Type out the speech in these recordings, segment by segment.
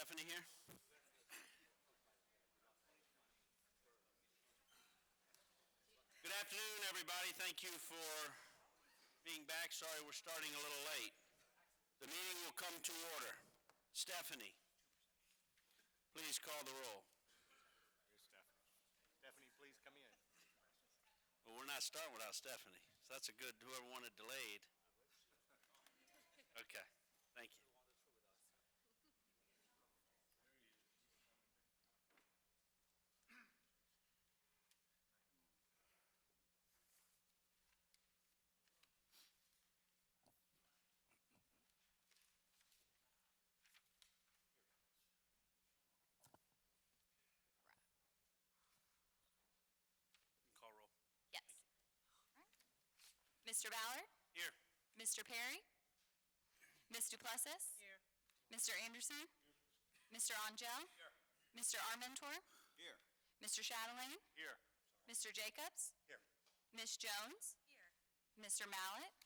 Stephanie here? Good afternoon, everybody. Thank you for being back. Sorry we're starting a little late. The meeting will come to order. Stephanie, please call the roll. Here's Stephanie. Stephanie, please come in. Well, we're not starting without Stephanie, so that's a good, whoever wanted delayed. Okay, thank you. Call roll. Yes. Mr. Ballard? Here. Mr. Perry? Ms. Duplessis? Here. Mr. Anderson? Here. Mr. Angel? Here. Mr. Armentor? Here. Mr. Chatelain? Here. Mr. Jacobs? Here. Ms. Jones? Here. Mr. Mallett?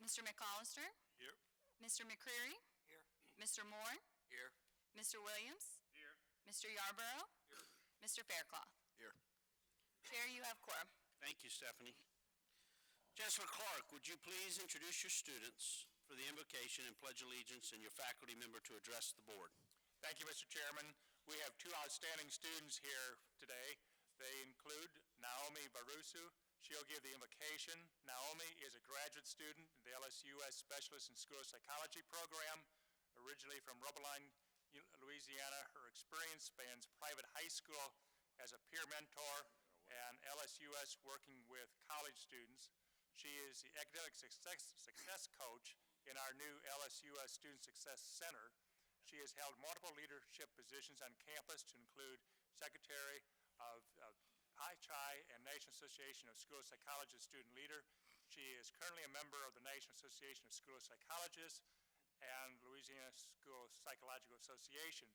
Mr. McAllister? Here. Mr. McCreary? Here. Mr. Moore? Here. Mr. Williams? Here. Mr. Yarborough? Here. Mr. Faircloth? Here. Chair, you have quorum. Thank you, Stephanie. Chancellor Clark, would you please introduce your students for the invocation and pledge allegiance and your faculty member to address the board? Thank you, Mr. Chairman. We have two outstanding students here today. They include Naomi Barusu. She'll give the invocation. Naomi is a graduate student in the LSU Specialist in School Psychology program, originally from Rubberline, Louisiana. Her experience spans private high school as a peer mentor and LSUS working with college students. She is the academic success coach in our new LSUS Student Success Center. She has held multiple leadership positions on campus to include Secretary of HI and National Association of School Psychologists Student Leader. She is currently a member of the National Association of School Psychologists and Louisiana School Psychological Association.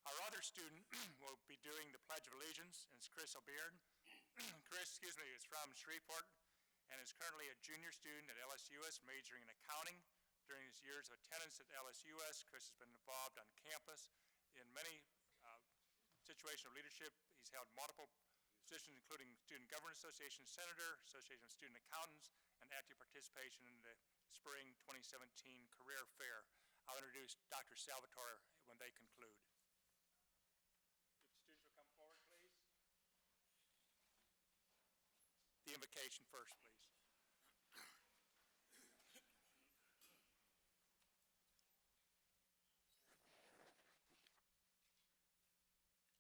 Our other student will be doing the Pledge of Allegiance, and it's Chris O'Beirne. Chris, is from Shreveport and is currently a junior student at LSUS, majoring in accounting. During his years of attendance at LSUS, Chris has been involved on campus in many situations of leadership. He's held multiple positions, including Student Government Association Senator, Association of Student Accountants, and active participation in the Spring 2017 Career Fair. I'll introduce Dr. Salvatore when they conclude. If the students will come forward, please. The invocation first, please.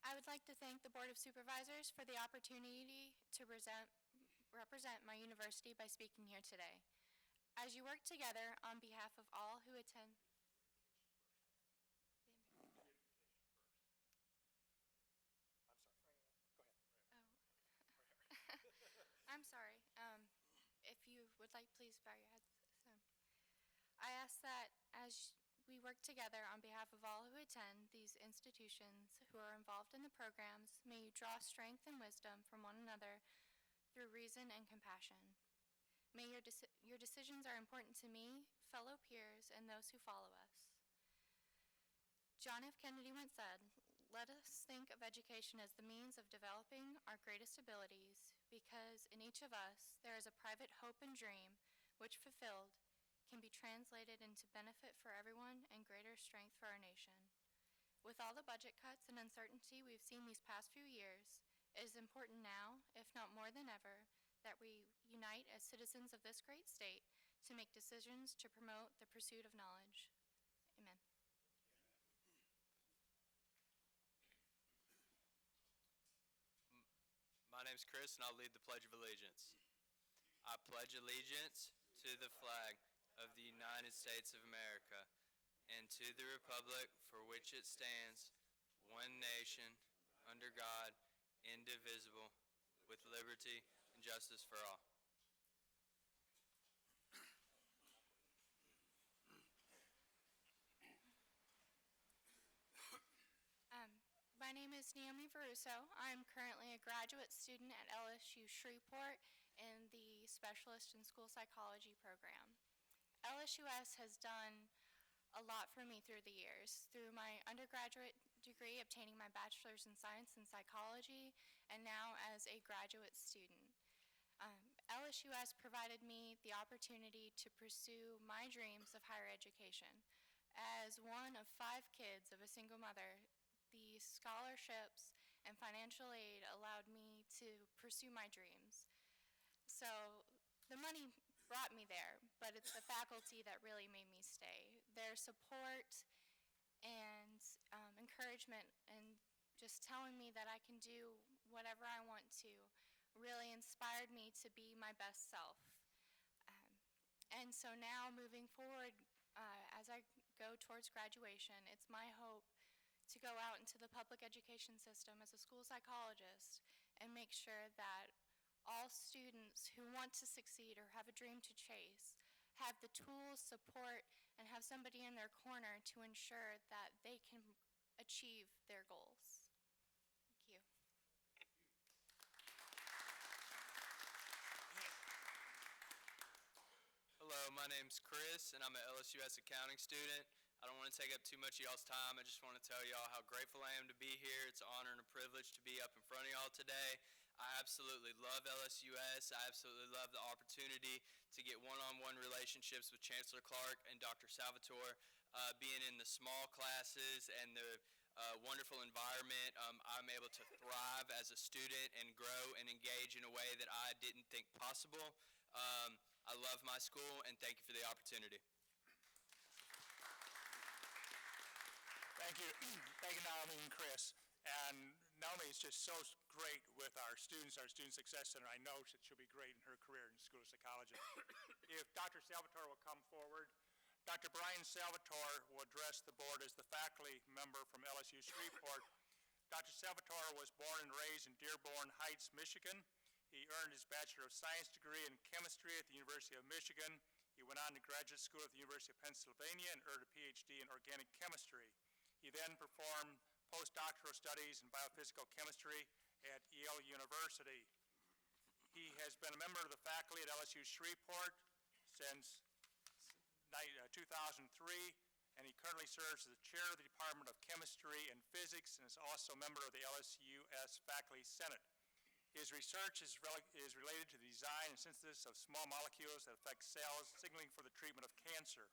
I would like to thank the Board of Supervisors for the opportunity to represent my university by speaking here today. As you work together on behalf of all who attend, I'm sorry. Go ahead. Oh. I'm sorry. If you would like, please bow your heads. I ask that as we work together on behalf of all who attend these institutions who are involved in the programs, may you draw strength and wisdom from one another through reason and compassion. May your decisions are important to me, fellow peers, and those who follow us. John F. Kennedy once said, "Let us think of education as the means of developing our greatest abilities, because in each of us there is a private hope and dream which, fulfilled, can be translated into benefit for everyone and greater strength for our nation." With all the budget cuts and uncertainty we've seen these past few years, it is important now, if not more than ever, that we unite as citizens of this great state to make decisions to promote the pursuit of knowledge. Amen. My name's Chris, and I'll lead the Pledge of Allegiance. I pledge allegiance to the flag of the United States of America and to the republic for which it stands, one nation, under God, indivisible, with liberty and justice for all. My name is Naomi Varuso. I'm currently a graduate student at LSU Shreveport in the Specialist in School Psychology program. LSUS has done a lot for me through the years. Through my undergraduate degree, obtaining my bachelor's in science and psychology, and now as a graduate student. LSU has provided me the opportunity to pursue my dreams of higher education. As one of 5 kids of a single mother, the scholarships and financial aid allowed me to pursue my dreams. So the money brought me there, but it's the faculty that really made me stay. Their support and encouragement and just telling me that I can do whatever I want to really inspired me to be my best self. Um, and so now moving forward, as I go towards graduation, it's my hope to go out into the public education system as a school psychologist and make sure that all students who want to succeed or have a dream to chase have the tools, support, and have somebody in their corner to ensure that they can achieve their goals. Thank you. Hello, my name's Chris, and I'm an LSUS accounting student. I don't want to take up too much of y'all's time. I just want to tell y'all how grateful I am to be here. It's an honor and a privilege to be up in front of y'all today. I absolutely love LSUS. I absolutely love the opportunity to get one-on-one relationships with Chancellor Clark and Dr. Salvatore, being in the small classes and the wonderful environment. I'm able to thrive as a student and grow and engage in a way that I didn't think possible. I love my school, and thank you for the opportunity. Thank you. Thank you, Naomi and Chris. And Naomi is just so great with our Student Success Center. I know that she'll be great in her career in School of Psychology. If Dr. Salvatore will come forward. Dr. Brian Salvatore will address the board as the faculty member from LSU Shreveport. Dr. Salvatore was born and raised in Dearborn Heights, Michigan. He earned his Bachelor of Science degree in chemistry at the University of Michigan. He went on to graduate school at the University of Pennsylvania and earned a PhD in organic chemistry. He then performed postdoctoral studies in biophysical chemistry at Yale University. He has been a member of the faculty at LSU Shreveport since 2003, and he currently serves as the chair of the Department of Chemistry and Physics and is also a member of the LSUS Faculty Senate. His research is related to the design and synthesis of small molecules that affect cells, signaling for the treatment of cancer.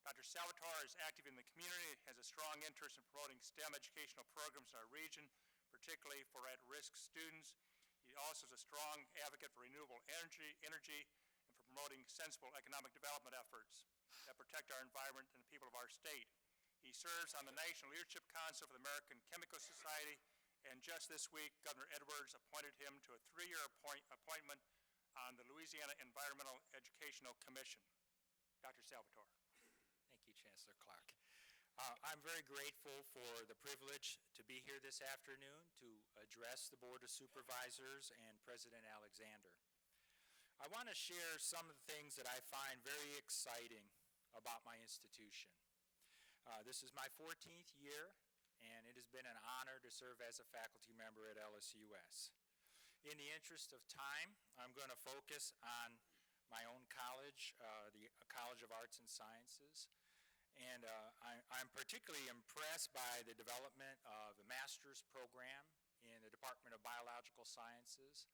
Dr. Salvatore is active in the community and has a strong interest in promoting STEM educational programs in our region, particularly for at-risk students. He also is a strong advocate for renewable energy and for promoting sensible economic development efforts that protect our environment and the people of our state. He serves on the National Leadership Council for the American Chemical Society, and just this week, Governor Edwards appointed him to a 3-year appointment on the Louisiana Environmental Educational Commission. Dr. Salvatore. Thank you, Chancellor Clark. I'm very grateful for the privilege to be here this afternoon to address the Board of Supervisors and President Alexander. I want to share some of the things that I find very exciting about my institution. This is my 14th year, and it has been an honor to serve as a faculty member at LSUS. In the interest of time, I'm going to focus on my own college, the College of Arts and Sciences, and I'm particularly impressed by the development of the master's program in the Department of Biological Sciences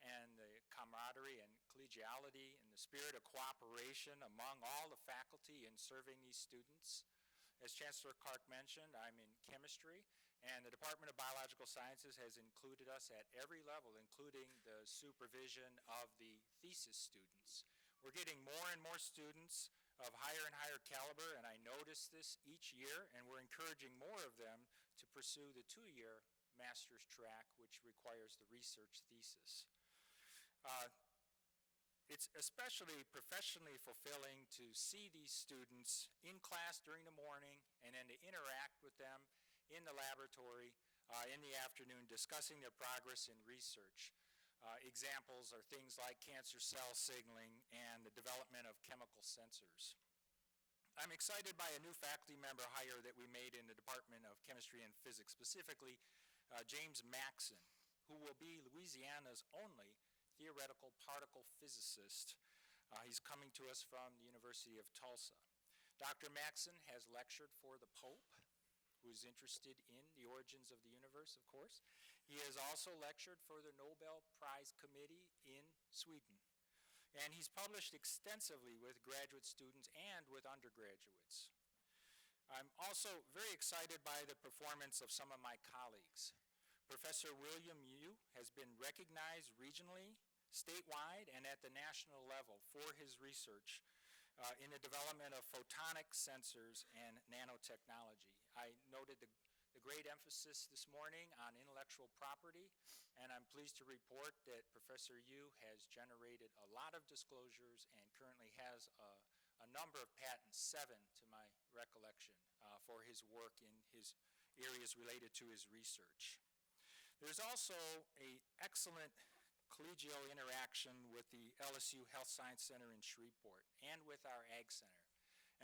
and the camaraderie and collegiality and the spirit of cooperation among all the faculty in serving these students. As Chancellor Clark mentioned, I'm in chemistry, and the Department of Biological Sciences has included us at every level, including the supervision of the thesis students. We're getting more and more students of higher and higher caliber, and I notice this each year, and we're encouraging more of them to pursue the 2-year master's track, which requires the research thesis. It's especially professionally fulfilling to see these students in class during the morning and then to interact with them in the laboratory in the afternoon discussing their progress in research. Examples are things like cancer cell signaling and the development of chemical sensors. I'm excited by a new faculty member hire that we made in the Department of Chemistry and Physics, specifically James Maxon, who will be Louisiana's only theoretical particle physicist. He's coming to us from the University of Tulsa. Dr. Maxson has lectured for the Pope, who is interested in the origins of the universe, of course. He has also lectured for the Nobel Prize Committee in Sweden. And he's published extensively with graduate students and with undergraduates. I'm also very excited by the performance of some of my colleagues. Professor William Yu has been recognized regionally, statewide, and at the national level for his research in the development of photonic sensors and nanotechnology. I noted the great emphasis this morning on intellectual property, and I'm pleased to report that Professor Yu has generated a lot of disclosures and currently has a number of patents, 7 to my recollection, for his work in his areas related to his research. There's also an excellent collegial interaction with the LSU Health Science Center in Shreveport and with our Ag Center.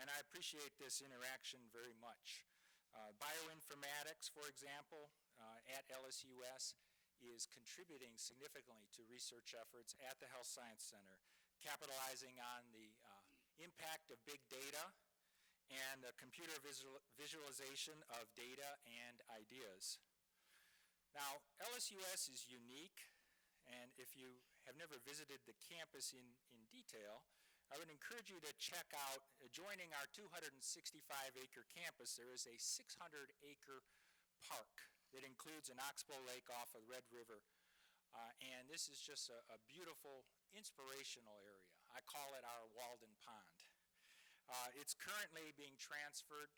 And I appreciate this interaction very much. Bioinformatics, for example, at LSUS is contributing significantly to research efforts at the Health Science Center, capitalizing on the impact of big data and the computer visualization of data and ideas. Now, LSUS is unique, and if you have never visited the campus in detail, I would encourage you to check out, adjoining our 265-acre campus, there is a 600-acre park that includes an oxbow lake off of Red River, and this is just a beautiful, inspirational area. I call it our Walden Pond. It's currently being transferred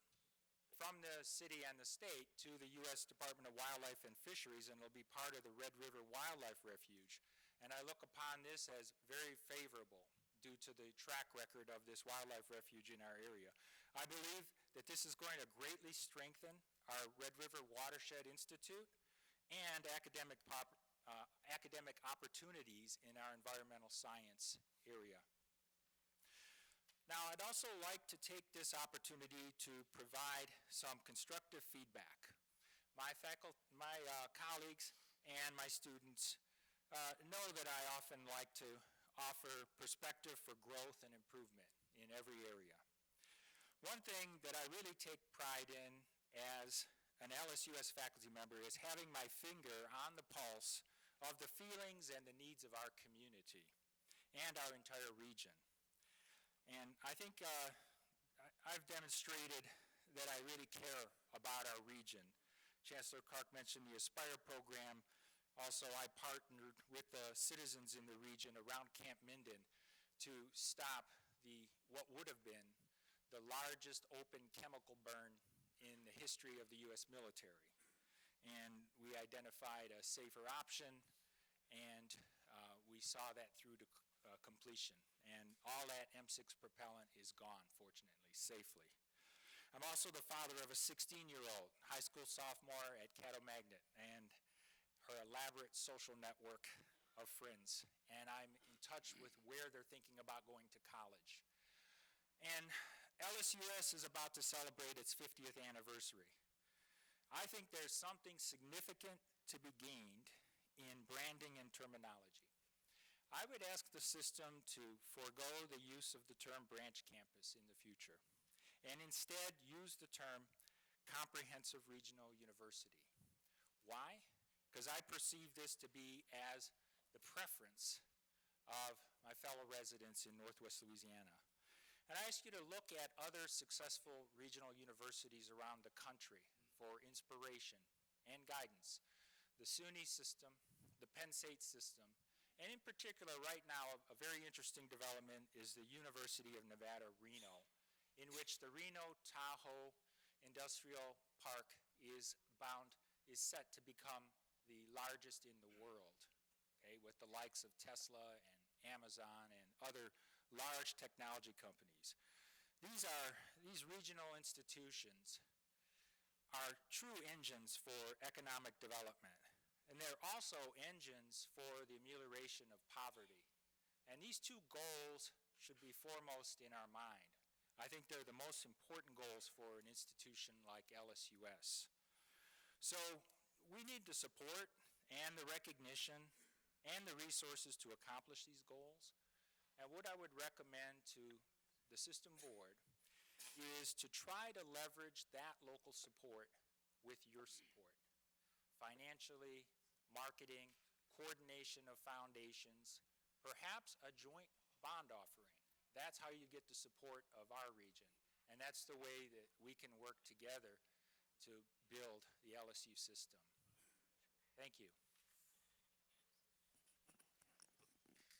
from the city and the state to the U.S. Department of Wildlife and Fisheries, and will be part of the Red River Wildlife Refuge. And I look upon this as very favorable due to the track record of this wildlife refuge in our area. I believe that this is going to greatly strengthen our Red River Watershed Institute and academic opportunities in our environmental science area. Now, I'd also like to take this opportunity to provide some constructive feedback. My colleagues and my students know that I often like to offer perspective for growth and improvement in every area. One thing that I really take pride in as an LSUS faculty member is having my finger on the pulse of the feelings and the needs of our community and our entire region. And I think I've demonstrated that I really care about our region. Chancellor Clark mentioned the Aspire program. Also, I partnered with the citizens in the region around Camp Minden to stop what would have been the largest open chemical burn in the history of the U.S. military. And we identified a safer option, and we saw that through to completion. And all that M6 propellant is gone, fortunately, safely. I'm also the father of a 16-year-old high school sophomore at Caddo Magnet and her elaborate social network of friends. And I'm in touch with where they're thinking about going to college. And LSUS is about to celebrate its 50th anniversary. I think there's something significant to be gained in branding and terminology. I would ask the system to forego the use of the term branch campus in the future and instead use the term comprehensive regional university. Why? Because I perceive this to be as the preference of my fellow residents in Northwest Louisiana. And I ask you to look at other successful regional universities around the country for inspiration and guidance. The SUNY system, the Penn State system, and in particular right now a very interesting development is the University of Nevada, Reno, in which the Reno-Tahoe Industrial Park is set to become the largest in the world, okay, with the likes of Tesla and Amazon and other large technology companies. These regional institutions are true engines for economic development, and they're also engines for the amelioration of poverty. And these two goals should be foremost in our mind. I think they're the most important goals for an institution like LSUS. So we need the support and the recognition and the resources to accomplish these goals. And what I would recommend to the system board is to try to leverage that local support with your support. Financially, marketing, coordination of foundations, perhaps a joint bond offering. That's how you get the support of our region. And that's the way that we can work together to build the LSU system. Thank you.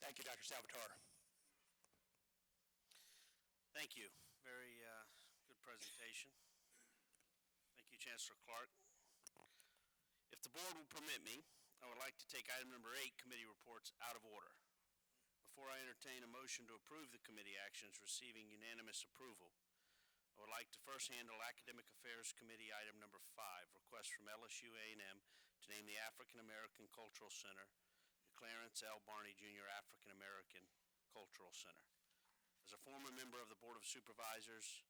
Thank you, Dr. Salvatore. Thank you. Very good presentation. Thank you, Chancellor Clark. If the board will permit me, I would like to take item number 8, committee reports, out of order. Before I entertain a motion to approve the committee actions receiving unanimous approval, I would like to first handle Academic Affairs Committee item number 5, request from LSU A&M to name the African American Cultural Center the Clarence L. Barney Jr. African American Cultural Center. As a former member of the Board of Supervisors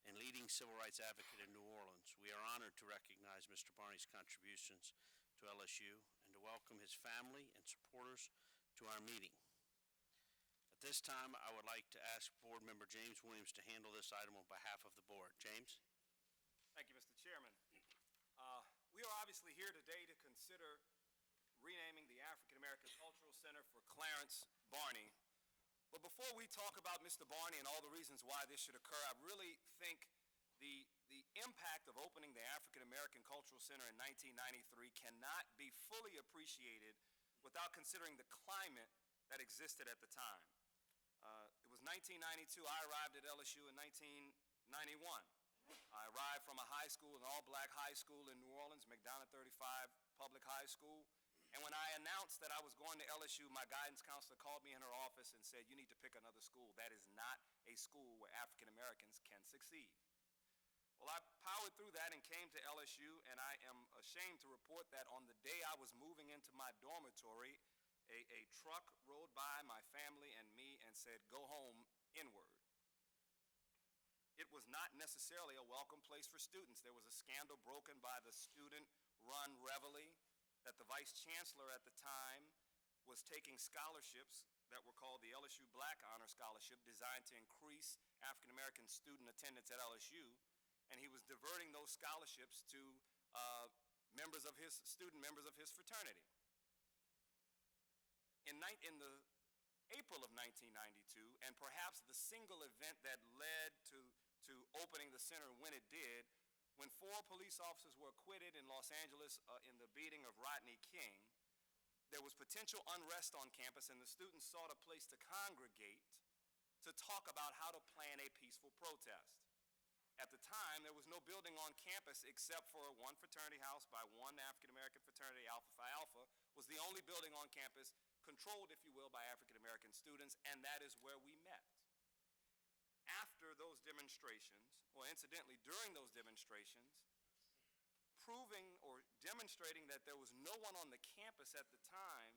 and leading civil rights advocate in New Orleans, we are honored to recognize Mr. Barney's contributions to LSU and to welcome his family and supporters to our meeting. At this time, I would like to ask Board Member James Williams to handle this item on behalf of the board. James? Thank you, Mr. Chairman. We are obviously here today to consider renaming the African American Cultural Center for Clarence Barney. But before we talk about Mr. Barney and all the reasons why this should occur, I really think the impact of opening the African American Cultural Center in 1993 cannot be fully appreciated without considering the climate that existed at the time. It was 1992. I arrived at LSU in 1991. I arrived from a high school, an all-black high school in New Orleans, McDonough 35 Public High School. And when I announced that I was going to LSU, my guidance counselor called me in her office and said, "You need to pick another school. That is not a school where African Americans can succeed." Well, I powered through that and came to LSU, and I am ashamed to report that on the day I was moving into my dormitory, a truck rode by my family and me and said, "Go home, inward." It was not necessarily a welcome place for students. There was a scandal broken by the student-run reveille that the vice chancellor at the time was taking scholarships that were called the LSU Black Honor Scholarship, designed to increase African American student attendance at LSU, and he was diverting those scholarships to student members of his fraternity. In the April of 1992, and perhaps the single event that led to opening the center when it did, when 4 police officers were acquitted in Los Angeles in the beating of Rodney King, there was potential unrest on campus, and the students sought a place to congregate to talk about how to plan a peaceful protest. At the time, there was no building on campus except for one fraternity house by one African American fraternity, Alpha Phi Alpha, was the only building on campus controlled, if you will, by African American students, and that is where we met. After those demonstrations, or incidentally during those demonstrations, proving or demonstrating that there was no one on the campus at the time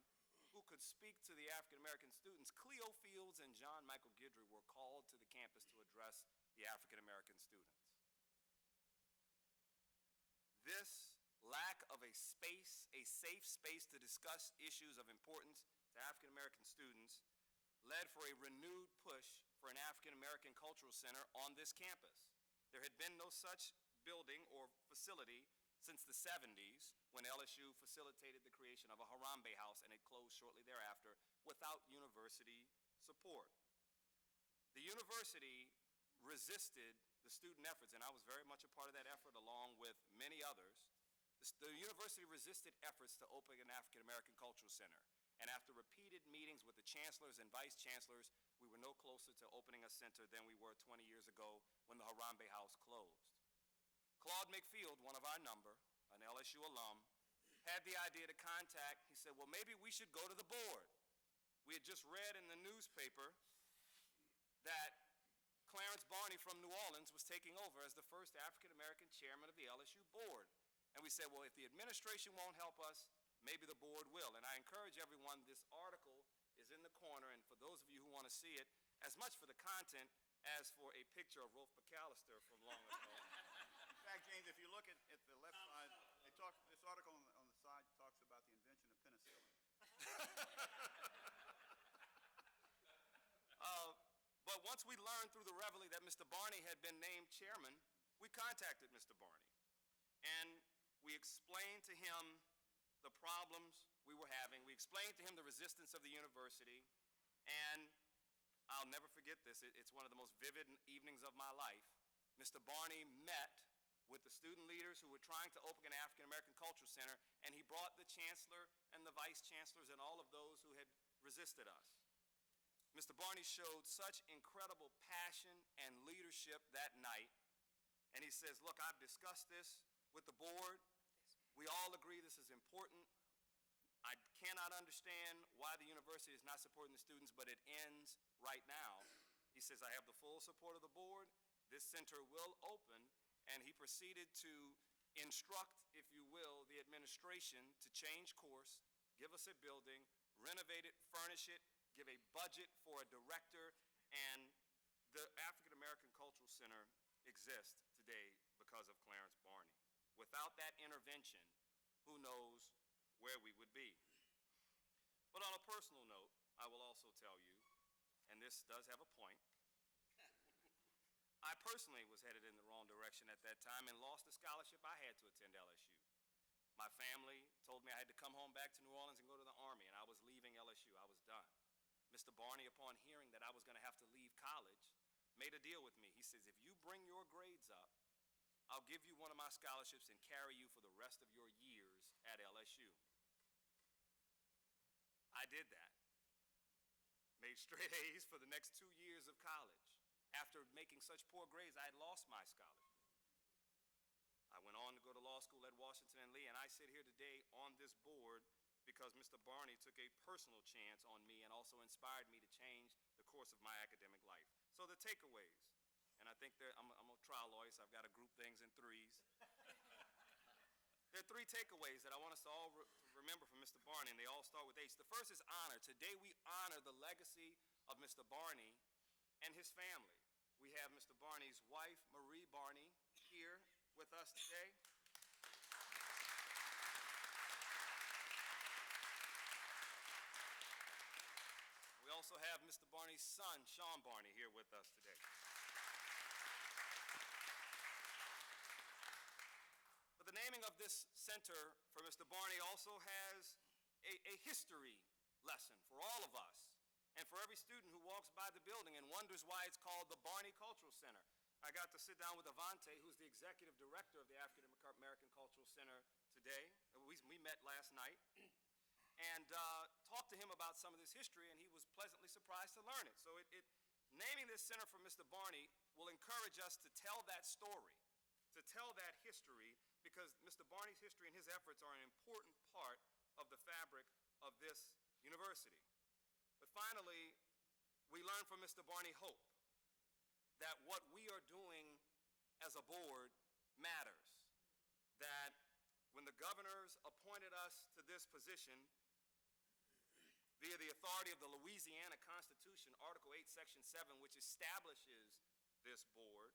who could speak to the African American students, Cleo Fields and John Michael Guidry were called to the campus to address the African American students. This lack of a safe space to discuss issues of importance to African American students led for a renewed push for an African American Cultural Center on this campus. There had been no such building or facility since the 70s, when LSU facilitated the creation of a Harambe House, and it closed shortly thereafter without university support. The university resisted the student efforts, and I was very much a part of that effort along with many others. The university resisted efforts to open an African American Cultural Center. And after repeated meetings with the chancellors and vice chancellors, we were no closer to opening a center than we were 20 years ago when the Harambe House closed. Claude McField, one of our number, an LSU alum, had the idea to contact. He said, "Well, maybe we should go to the board." We had just read in the newspaper that Clarence Barney from New Orleans was taking over as the first African American chairman of the LSU board. And we said, well, if the administration won't help us, maybe the board will. And I encourage everyone, this article is in the corner, and for those of you who want to see it, as much for the content as for a picture of Rolf McAllister from long ago. In fact, James, if you look at the left side, this article on the side talks about the invention of penicillin. But once we learned through the reveille that Mr. Barney had been named chairman, we contacted Mr. Barney. And we explained to him the problems we were having. We explained to him the resistance of the university. And I'll never forget this. It's one of the most vivid evenings of my life. Mr. Barney met with the student leaders who were trying to open an African American Cultural Center, and he brought the chancellor and the vice chancellors and all of those who had resisted us. Mr. Barney showed such incredible passion and leadership that night, and he says, look, I've discussed this with the board. We all agree this is important. I cannot understand why the university is not supporting the students, but it ends right now. He says, I have the full support of the board. This center will open, and he proceeded to instruct, if you will, the administration to change course, give us a building, renovate it, furnish it, give a budget for a director, and the African American Cultural Center exists today because of Clarence Barney. Without that intervention, who knows where we would be. But on a personal note, I will also tell you, and this does have a point, I personally was headed in the wrong direction at that time and lost the scholarship I had to attend LSU. My family told me I had to come home back to New Orleans and go to the Army, and I was leaving LSU. I was done. Mr. Barney, upon hearing that I was going to have to leave college, made a deal with me. He says, if you bring your grades up, I'll give you one of my scholarships and carry you for the rest of your years at LSU. I did that. Made straight A's for the next 2 years of college. After making such poor grades, I had lost my scholarship. I went on to go to law school at Washington and Lee, and I sit here today on this board because Mr. Barney took a personal chance on me and also inspired me to change the course of my academic life. So the takeaways, and I think I'm a trial lawyer, so I've got to group things in threes. There are 3 takeaways that I want us to all remember from Mr. Barney, and they all start with H. The first is honor. Today we honor the legacy of Mr. Barney and his family. We have Mr. Barney's wife, Marie Barney, here with us today. We also have Mr. Barney's son, Sean Barney, here with us today. But the naming of this center for Mr. Barney also has a history lesson for all of us and for every student who walks by the building and wonders why it's called the Barney Cultural Center. I got to sit down with Avante, who's the executive director of the African American Cultural Center today. We met last night and talked to him about some of this history, and he was pleasantly surprised to learn it. So naming this center for Mr. Barney will encourage us to tell that story, to tell that history, because Mr. Barney's history and his efforts are an important part of the fabric of this university. But finally, we learn from Mr. Barney hope that what we are doing as a board matters. That when the governors appointed us to this position via the authority of the Louisiana Constitution, Article 8, Section 7, which establishes this board,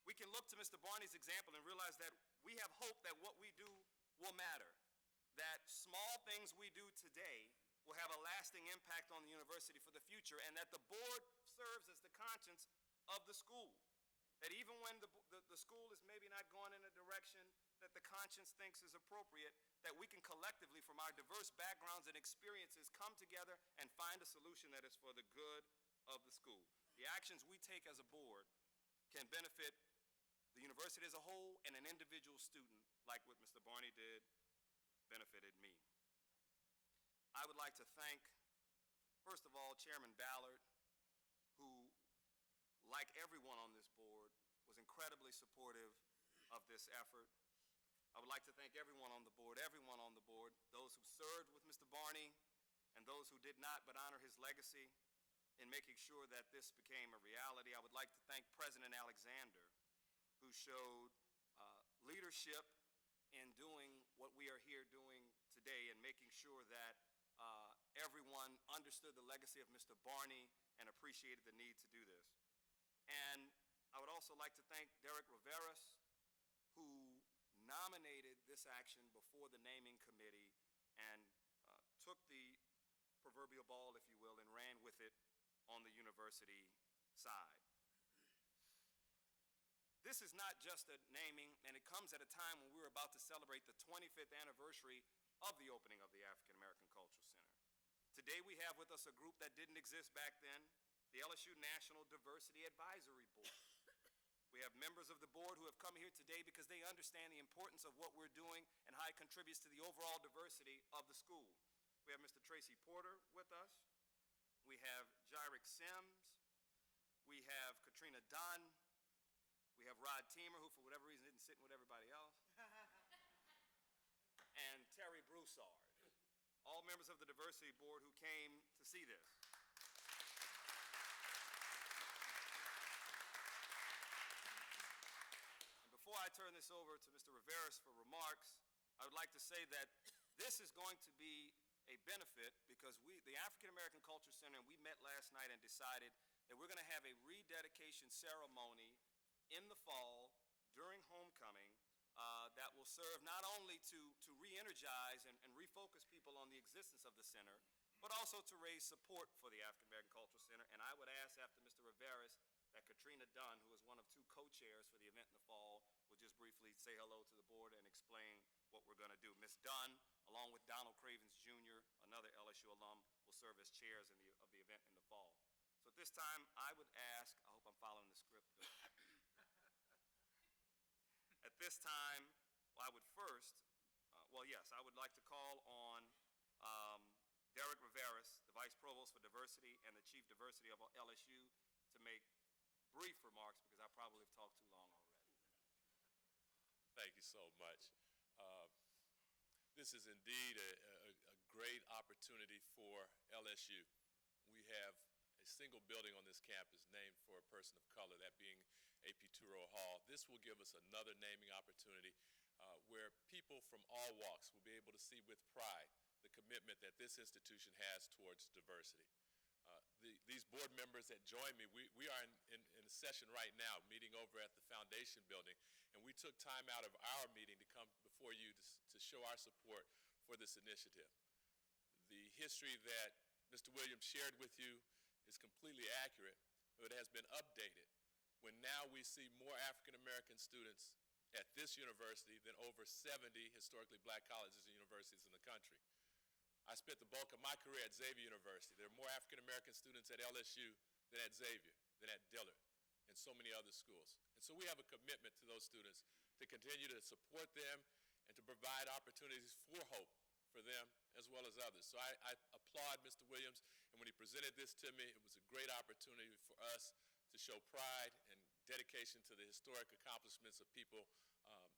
we can look to Mr. Barney's example and realize that we have hope that what we do will matter, that small things we do today will have a lasting impact on the university for the future, and that the board serves as the conscience of the school. That even when the school is maybe not going in a direction that the conscience thinks is appropriate, that we can collectively, from our diverse backgrounds and experiences, come together and find a solution that is for the good of the school. The actions we take as a board can benefit the university as a whole, and an individual student, like what Mr. Barney did, benefited me. I would like to thank, first of all, Chairman Ballard, who, like everyone on this board, was incredibly supportive of this effort. I would like to thank everyone on the board, those who served with Mr. Barney and those who did not but honor his legacy in making sure that this became a reality. I would like to thank President Alexander, who showed leadership in doing what we are here doing today and making sure that everyone understood the legacy of Mr. Barney and appreciated the need to do this. And I would also like to thank Derek Riveras, who nominated this action before the naming committee and took the proverbial ball, if you will, and ran with it on the university side. This is not just a naming, and it comes at a time when we're about to celebrate the 25th anniversary of the opening of the African American Cultural Center. Today we have with us a group that didn't exist back then, the LSU National Diversity Advisory Board. We have members of the board who have come here today because they understand the importance of what we're doing and how it contributes to the overall diversity of the school. We have Mr. Tracy Porter with us. We have Jyrek Sims. We have Katrina Dunn. We have Rod Teamer, who for whatever reason isn't sitting with everybody else. And Terry Broussard, all members of the diversity board who came to see this. And before I turn this over to Mr. Riveras for remarks, I would like to say that this is going to be a benefit because the African American Culture Center, and we met last night and decided that we're going to have a rededication ceremony in the fall during homecoming that will serve not only to re-energize and refocus people on the existence of the center, but also to raise support for the African American Cultural Center. And I would ask, after Mr. Riveras, that Katrina Dunn, who is one of 2 co-chairs for the event in the fall, will just briefly say hello to the board and explain what we're going to do. Ms. Dunn, along with Donald Cravens Jr., another LSU alum, will serve as chairs of the event in the fall. So at this time, I would ask, I hope I'm following the script good. At this time, I would first, I would like to call on Derek Riveras, the Vice Provost for Diversity and the Chief Diversity of LSU, to make brief remarks because I probably have talked too long already. Thank you so much. This is indeed a great opportunity for LSU. We have a single building on this campus named for a person of color, that being A.P. Turo Hall. This will give us another naming opportunity where people from all walks will be able to see with pride the commitment that this institution has towards diversity. These board members that join me, we are in a session right now, meeting over at the Foundation Building, and we took time out of our meeting to come before you to show our support for this initiative. The history that Mr. Williams shared with you is completely accurate, but it has been updated when now we see more African American students at this university than over 70 historically black colleges and universities in the country. I spent the bulk of my career at Xavier University. There are more African American students at LSU than at Xavier, than at Dillard, and so many other schools. And so we have a commitment to those students to continue to support them and to provide opportunities for hope for them as well as others. So I applaud Mr. Williams, and when he presented this to me, it was a great opportunity for us to show pride and dedication to the historic accomplishments of people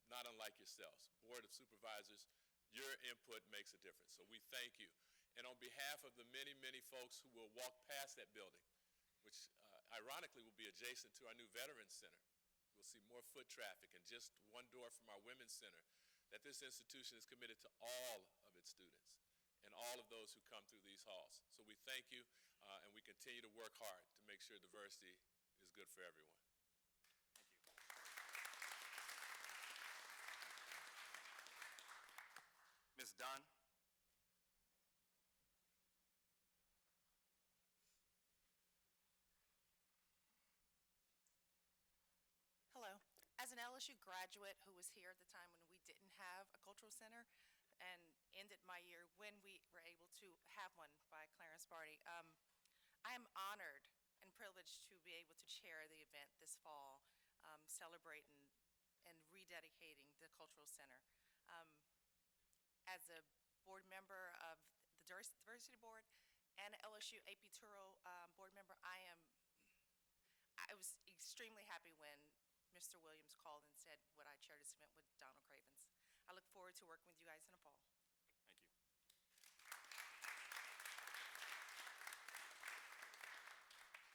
not unlike yourselves. Board of Supervisors, your input makes a difference, so we thank you. And on behalf of the many, many folks who will walk past that building, which ironically will be adjacent to our new Veterans Center, we'll see more foot traffic and just one door from our Women's Center, that this institution is committed to all of its students and all of those who come through these halls. So we thank you, and we continue to work hard to make sure diversity is good for everyone. Ms. Dunn? Hello. As an LSU graduate who was here at the time when we didn't have a cultural center and ended my year when we were able to have one by Clarence Barty, I am honored and privileged to be able to chair the event this fall, celebrating and rededicating the cultural center. As a board member of the Diversity Board and LSU AP Turo board member, I was extremely happy when Mr. Williams called and said, would I chair this event with Donald Cravens. I look forward to working with you guys in the fall. Thank you.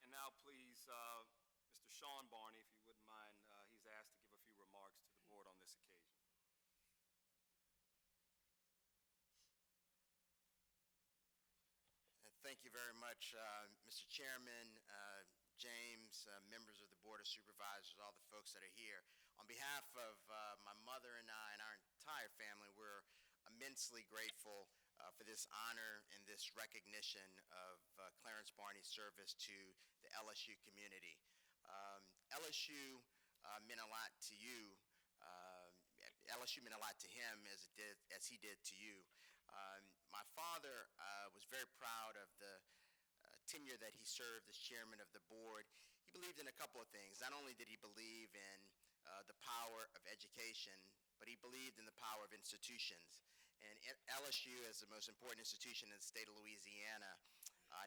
And now please, Mr. Sean Barney, if you wouldn't mind, he's asked to give a few remarks to the board on this occasion. Thank you very much, Mr. Chairman, James, members of the Board of Supervisors, all the folks that are here. On behalf of my mother and I and our entire family, we're immensely grateful for this honor and this recognition of Clarence Barney's service to the LSU community. LSU meant a lot to you. LSU meant a lot to him as he did to you. My father was very proud of the tenure that he served as chairman of the board. He believed in a couple of things. Not only did he believe in the power of education, but he believed in the power of institutions. And LSU, as the most important institution in the state of Louisiana,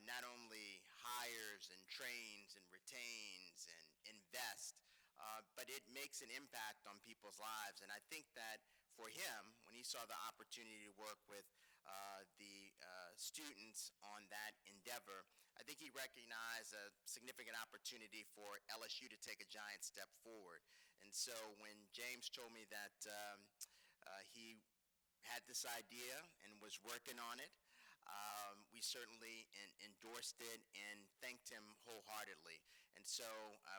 not only hires and trains and retains and invests, but it makes an impact on people's lives. And I think that for him, when he saw the opportunity to work with the students on that endeavor, I think he recognized a significant opportunity for LSU to take a giant step forward. And so when James told me that he had this idea and was working on it, we certainly endorsed it and thanked him wholeheartedly. And so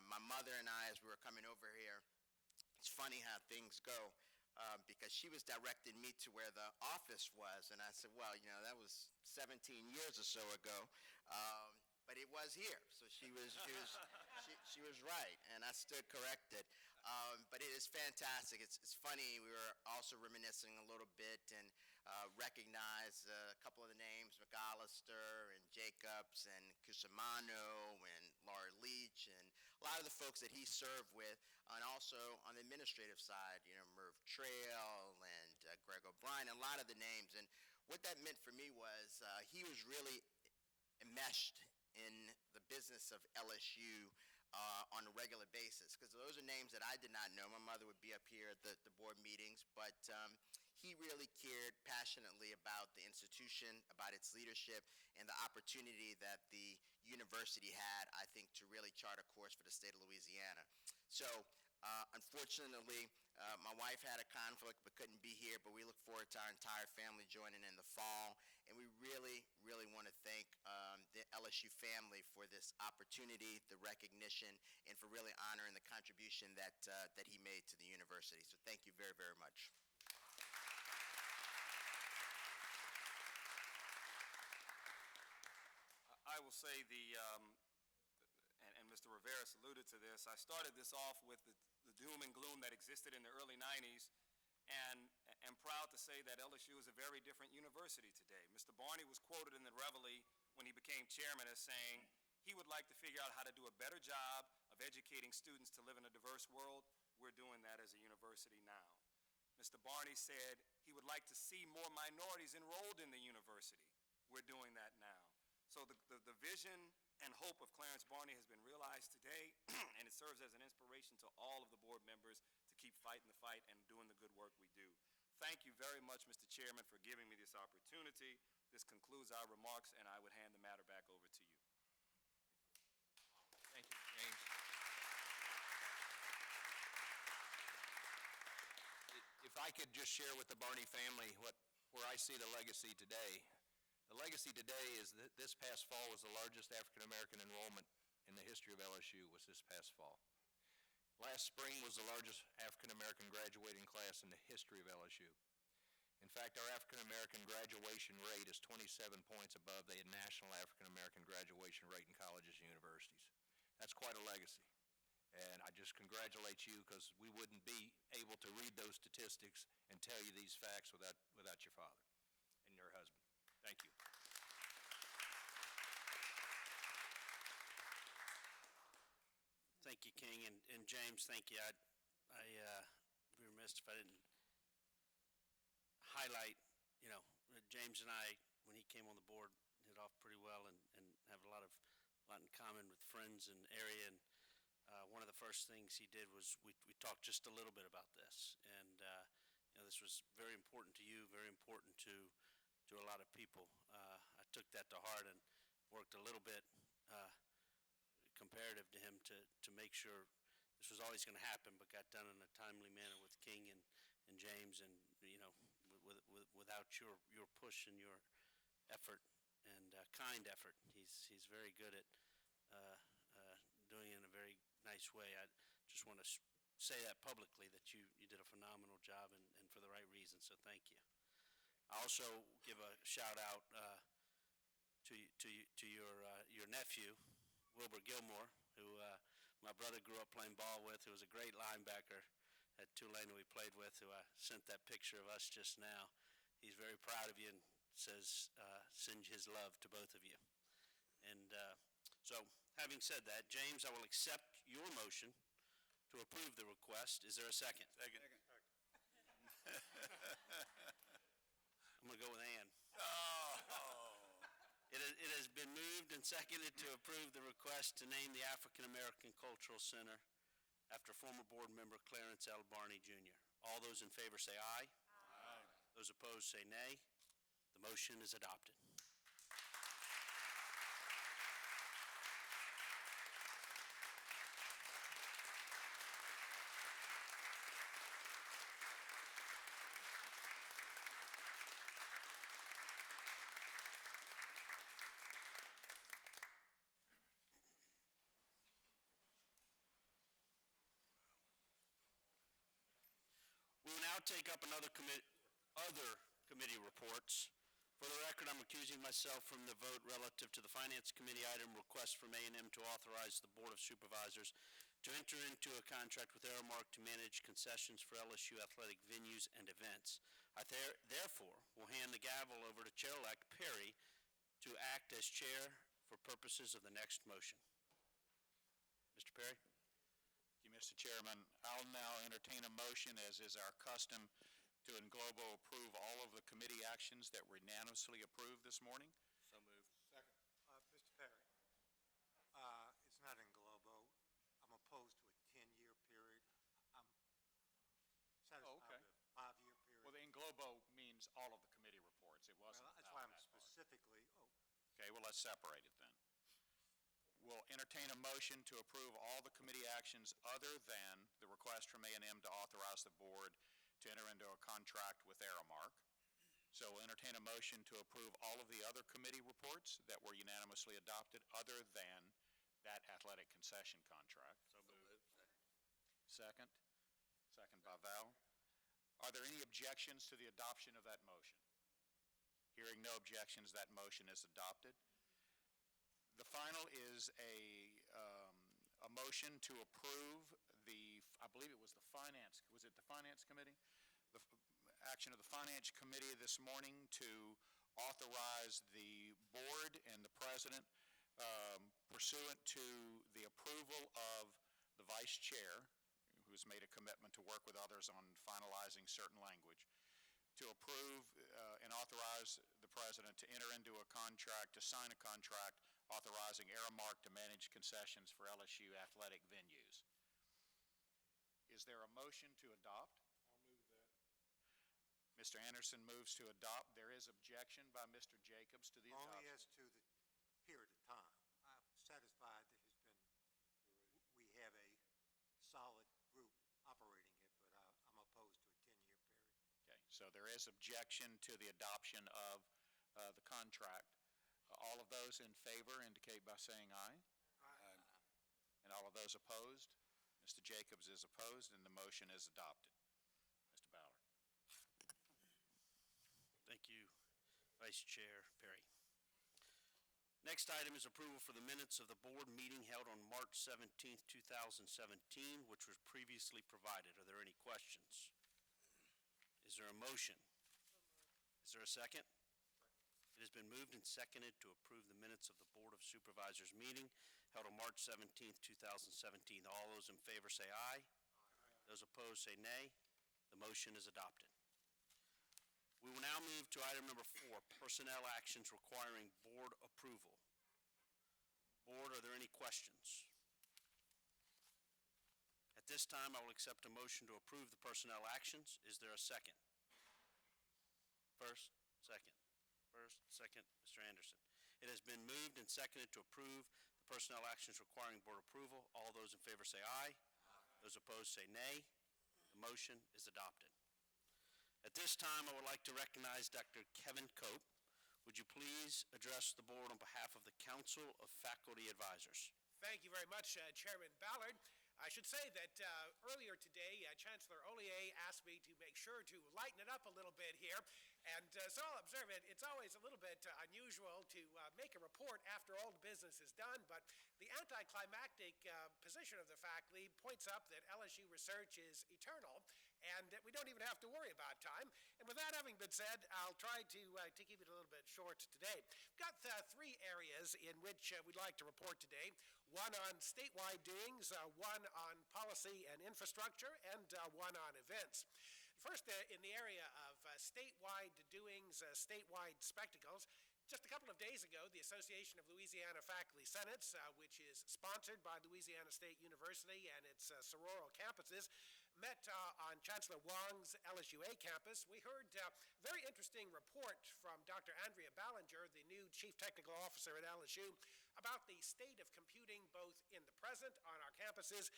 my mother and I, as we were coming over here, it's funny how things go, because she was directing me to where the office was, and I said, well, you know, that was 17 years or so ago, but it was here. So she was right, and I stood corrected. But it is fantastic. It's funny, we were also reminiscing a little bit and recognized a couple of the names, McAllister and Jacobs and Cusimano and Laura Leach and a lot of the folks that he served with, and also on the administrative side, you know, Merv Trail and Greg O'Brien, a lot of the names. And what that meant for me was he was really enmeshed in the business of LSU on a regular basis, because those are names that I did not know. My mother would be up here at the board meetings, but he really cared passionately about the institution, about its leadership, and the opportunity that the university had, I think, to really chart a course for the state of Louisiana. So unfortunately, my wife had a conflict but couldn't be here, but we look forward to our entire family joining in the fall. And we really, really want to thank the LSU family for this opportunity, the recognition, and for really honoring the contribution that he made to the university. So thank you very, very much. I will say and Mr. Rivera alluded to this, I started this off with the doom and gloom that existed in the early 90s, and am proud to say that LSU is a very different university today. Mr. Barney was quoted in the Reveille when he became chairman as saying he would like to figure out how to do a better job of educating students to live in a diverse world. We're doing that as a university now. Mr. Barney said he would like to see more minorities enrolled in the university. We're doing that now. So the vision and hope of Clarence Barney has been realized today, and it serves as an inspiration to all of the board members to keep fighting the fight and doing the good work we do. Thank you very much, Mr. Chairman, for giving me this opportunity. This concludes our remarks, and I would hand the matter back over to you. Thank you, James. If I could just share with the Barney family where I see the legacy today. The legacy today is that this past fall was the largest African-American enrollment in the history of LSU was this past fall. Last spring was the largest African-American graduating class in the history of LSU. In fact, our African-American graduation rate is 27 points above the national African-American graduation rate in colleges and universities. That's quite a legacy. And I just congratulate you, because we wouldn't be able to read those statistics and tell you these facts without your father and your husband. Thank you. Thank you, King, and James, thank you. I'd be remiss if I didn't highlight, you know, James and I, when he came on the board, hit off pretty well and have a lot in common with friends in the area. And one of the first things he did was we talked just a little bit about this, and you know, this was very important to you, very important to a lot of people. I took that to heart and worked a little bit comparative to him to make sure this was always going to happen, but got done in a timely manner with King and James, and you know, without your push and your effort and kind effort. He's very good at doing it in a very nice way. I just want to say that publicly, that you did a phenomenal job, and for the right reason, so thank you. I also give a shout out to your nephew, Wilbur Gilmore, who my brother grew up playing ball with, who was a great linebacker at Tulane who we played with, who I sent that picture of us just now. He's very proud of you and says, sends his love to both of you. And so, having said that, James, I will accept your motion to approve the request. Is there a second? Second. I'm going to go with Ann. It has been moved and seconded to approve the request to name the African American Cultural Center after former board member Clarence L. Barney, Jr. All those in favor say aye. Aye. Those opposed say nay. The motion is adopted. We will now take up other committee reports. For the record, I'm recusing myself from the vote relative to the Finance Committee item request from A&M to authorize the Board of Supervisors to enter into a contract with Aramark to manage concessions for LSU athletic venues and events. I therefore will hand the gavel over to Chair-elect Perry to act as chair for purposes of the next motion. Mr. Perry? Thank you, Mr. Chairman. I'll now entertain a motion, as is our custom, to in globo approve all of the committee actions that were unanimously approved this morning. So moved. Second. Mr. Perry, it's not in globo. I'm opposed to a 10-year period. I'm satisfied okay. with a 5-year period. Well, the in globo means all of the committee reports. It wasn't. Well, that's why I'm that part. specifically, Okay, well, let's separate it then. We'll entertain a motion to approve all the committee actions other than the request from A&M to authorize the board to enter into a contract with Aramark. So we'll entertain a motion to approve all of the other committee reports that were unanimously adopted other than that athletic concession contract. So moved. Second? Second by Val. Are there any objections to the adoption of that motion? Hearing no objections, that motion is adopted. The final is a motion to approve I believe it was the Finance Committee? The action of the Finance Committee this morning to authorize the board and the president pursuant to the approval of the vice chair, who has made a commitment to work with others on finalizing certain language, to approve and authorize the president to enter into a contract, to sign a contract authorizing Aramark to manage concessions for LSU athletic venues. Is there a motion to adopt? I'll move that. Mr. Anderson moves to adopt. There is objection by Mr. Jacobs to the adoption. Only as to the period of time. I'm satisfied that we have a solid group operating it, but I'm opposed to a 10-year period. Okay, so there is objection to the adoption of the contract. All of those in favor indicate by saying aye. Aye. And all of those opposed? Mr. Jacobs is opposed, and the motion is adopted. Mr. Ballard. Thank you, Vice Chair Perry. Next item is approval for the minutes of the board meeting held on March 17th, 2017, which was previously provided. Are there any questions? Is there a motion? Is there a second? It has been moved and seconded to approve the minutes of the Board of Supervisors meeting held on March 17th, 2017. All those in favor say aye. Those opposed say nay. The motion is adopted. We will now move to item number 4, personnel actions requiring board approval. Board, are there any questions? At this time, I will accept a motion to approve the personnel actions. Is there a second? First, second. First, second, Mr. Anderson. It has been moved and seconded to approve the personnel actions requiring board approval. All those in favor say aye. Those opposed say nay. The motion is adopted. At this time, I would like to recognize Dr. Kevin Cope. Would you please address the board on behalf of the Council of Faculty Advisors? Thank you very much, Chairman Ballard. I should say that earlier today, Chancellor Ollier asked me to make sure to lighten it up a little bit here, And so I'll observe it. It's always a little bit unusual to make a report after all the business is done, but the anticlimactic position of the faculty points up that LSU research is eternal and that we don't even have to worry about time. And with that having been said, I'll try to keep it a little bit short today. We've got three areas in which we'd like to report today. One on statewide doings, one on policy and infrastructure, and one on events. First, in the area of statewide doings, statewide spectacles, just a couple of days ago, the Association of Louisiana Faculty Senates, which is sponsored by Louisiana State University and its Sororo campuses, met on Chancellor Wong's LSUA campus. We heard a very interesting report from Dr. Andrea Ballinger, the new Chief Technical Officer at LSU, about the state of computing both in the present on our campuses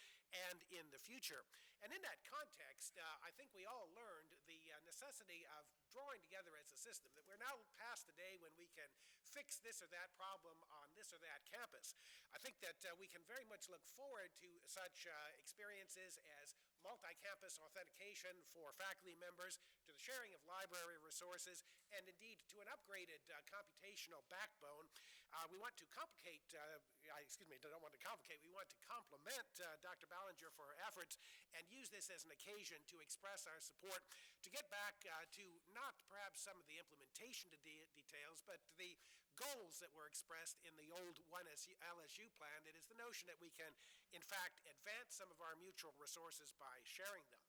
and in the future. And in that context, I think we all learned the necessity of drawing together as a system, that we're now past the day when we can fix this or that problem on this or that campus. I think that we can very much look forward to such experiences as multi-campus authentication for faculty members, to the sharing of library resources, and indeed to an upgraded computational backbone. We want to complicate, don't want to complicate, we want to compliment Dr. Ballinger for her efforts and use this as an occasion to express our support to get back to not perhaps some of the implementation details, but the goals that were expressed in the old One LSU plan. It is the notion that we can, in fact, advance some of our mutual resources by sharing them.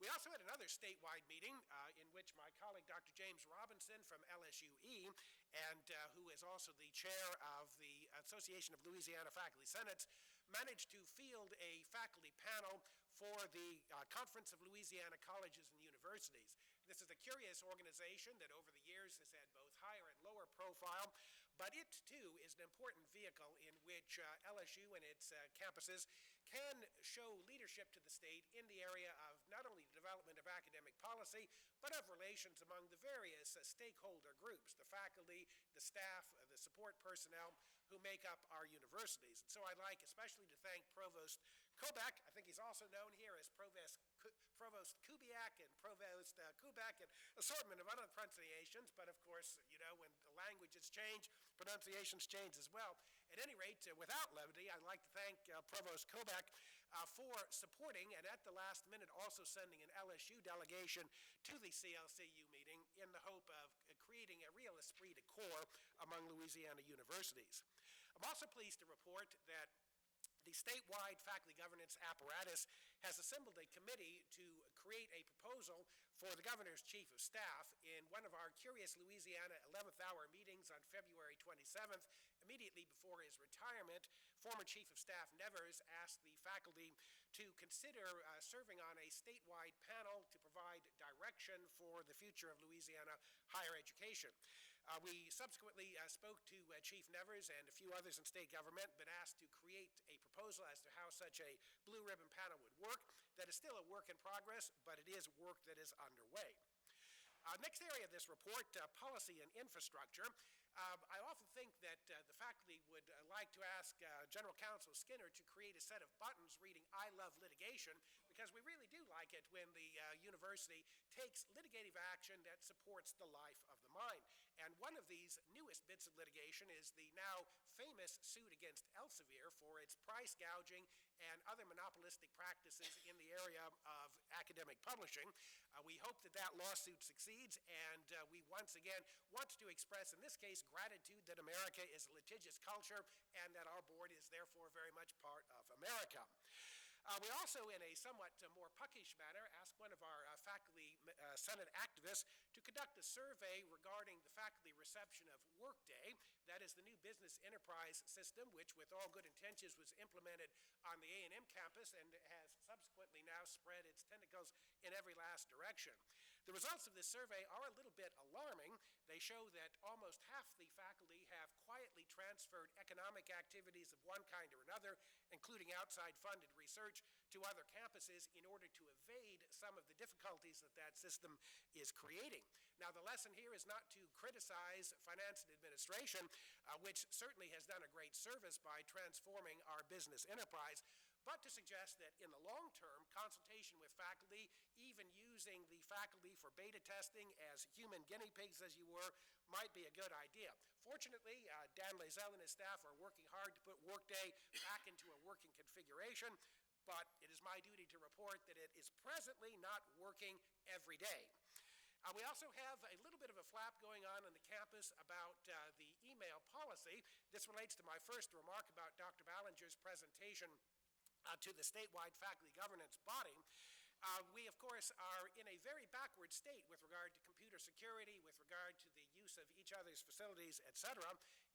We also had another statewide meeting in which my colleague, Dr. James Robinson from LSUE, and who is also the chair of the Association of Louisiana Faculty Senates, managed to field a faculty panel for the Conference of Louisiana Colleges and Universities. This is a curious organization that over the years has had both higher and lower profile, but it too is an important vehicle in which LSU and its campuses can show leadership to the state in the area of not only the development of academic policy, but of relations among the various stakeholder groups, the faculty, the staff, the support personnel who make up our universities. And so I'd like especially to thank Provost Kobach. I think he's also known here as Provost Kubiak and Provost Kubak, and assortment of other pronunciations, but of course, you know, when the languages change, pronunciations change as well. At any rate, without levity, I'd like to thank Provost Kobach for supporting and at the last minute also sending an LSU delegation to the CLCU meeting in the hope of creating a real esprit de corps among Louisiana universities. I'm also pleased to report that the statewide faculty governance apparatus has assembled a committee to create a proposal for the governor's chief of staff. In one of our curious Louisiana 11th hour meetings on February 27th, immediately before his retirement, former Chief of Staff Nevers asked the faculty to consider serving on a statewide panel to provide direction for the future of Louisiana higher education. We subsequently spoke to Chief Nevers and a few others in state government, been asked to create a proposal as to how such a blue ribbon panel would work. That is still a work in progress, but it is work that is underway. Next area of this report, policy and infrastructure. I often think that the faculty would like to ask General Counsel Skinner to create a set of buttons reading "I love litigation," because we really do like it when the university takes litigative action that supports the life of the mind. And one of these newest bits of litigation is the now famous suit against Elsevier for its price gouging and other monopolistic practices in the area of academic publishing. We hope that that lawsuit succeeds, and we once again want to express, in this case, gratitude that America is a litigious culture and that our board is therefore very much part of America. We also, in a somewhat more puckish manner, asked one of our faculty Senate activists to conduct a survey regarding the faculty reception of Workday. That is the new business enterprise system, which with all good intentions was implemented on the A&M campus and has subsequently now spread its tentacles in every last direction. The results of this survey are a little bit alarming. They show that almost half the faculty have quietly transferred economic activities of one kind or another, including outside funded research, to other campuses in order to evade some of the difficulties that that system is creating. Now, the lesson here is not to criticize finance and administration, which certainly has done a great service by transforming our business enterprise, but to suggest that in the long term, consultation with faculty, even using the faculty for beta testing as human guinea pigs as you were, might be a good idea. Fortunately, Dan Lazell and his staff are working hard to put Workday back into a working configuration, but it is my duty to report that it is presently not working every day. We also have a little bit of a flap going on the campus about the email policy. This relates to my first remark about Dr. Ballinger's presentation to the statewide faculty governance body. We, of course, are in a very backward state with regard to computer security, with regard to the use of each other's facilities, etc.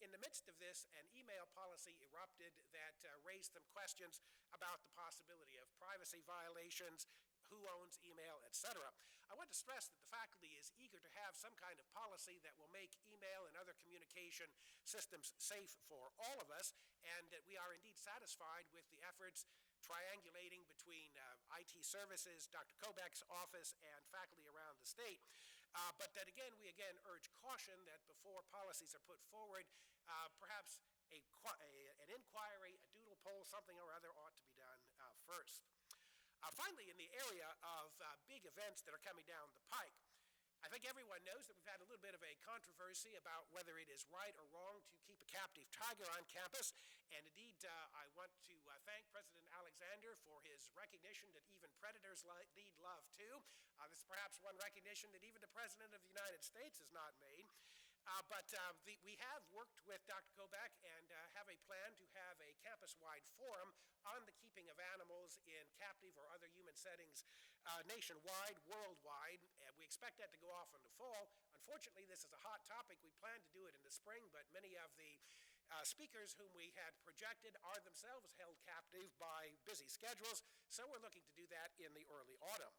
In the midst of this, an email policy erupted that raised some questions about the possibility of privacy violations, who owns email, etc. I want to stress that the faculty is eager to have some kind of policy that will make email and other communication systems safe for all of us, and that we are indeed satisfied with the efforts triangulating between IT services, Dr. Kobach's office, and faculty around the state. But that again, we again urge caution that before policies are put forward, perhaps an inquiry, a doodle poll, something or other ought to be done first. Finally, in the area of big events that are coming down the pike, I think everyone knows that we've had a little bit of a controversy about whether it is right or wrong to keep a captive tiger on campus. And indeed, I want to thank President Alexander for his recognition that even predators need love too. This is perhaps one recognition that even the President of the United States has not made. We have worked with Dr. Kobach and have a plan to have a campus-wide forum on the keeping of animals in captive or other human settings nationwide, worldwide. We expect that to go off in the fall. Unfortunately, this is a hot topic. We plan to do it in the spring, but many of the speakers whom we had projected are themselves held captive by busy schedules, so we're looking to do that in the early autumn.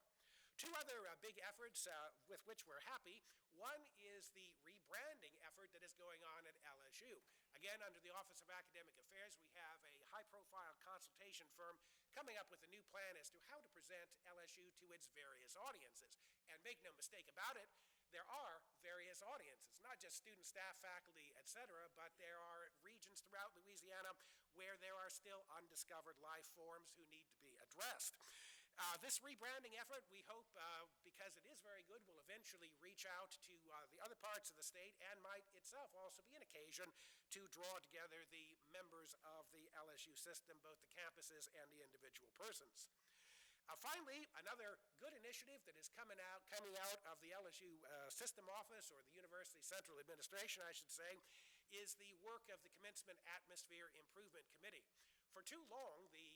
Two other big efforts with which we're happy. One is the rebranding effort that is going on at LSU. Again, under the Office of Academic Affairs, we have a high-profile consultation firm coming up with a new plan as to how to present LSU to its various audiences. And make no mistake about it, there are various audiences, not just student, staff, faculty, etc., but there are regions throughout Louisiana where there are still undiscovered life forms who need to be addressed. This rebranding effort, we hope, because it is very good, will eventually reach out to the other parts of the state and might itself also be an occasion to draw together the members of the LSU system, both the campuses and the individual persons. Finally, another good initiative that is coming out of the LSU system office, or the University Central Administration, I should say, is the work of the Commencement Atmosphere Improvement Committee. For too long, the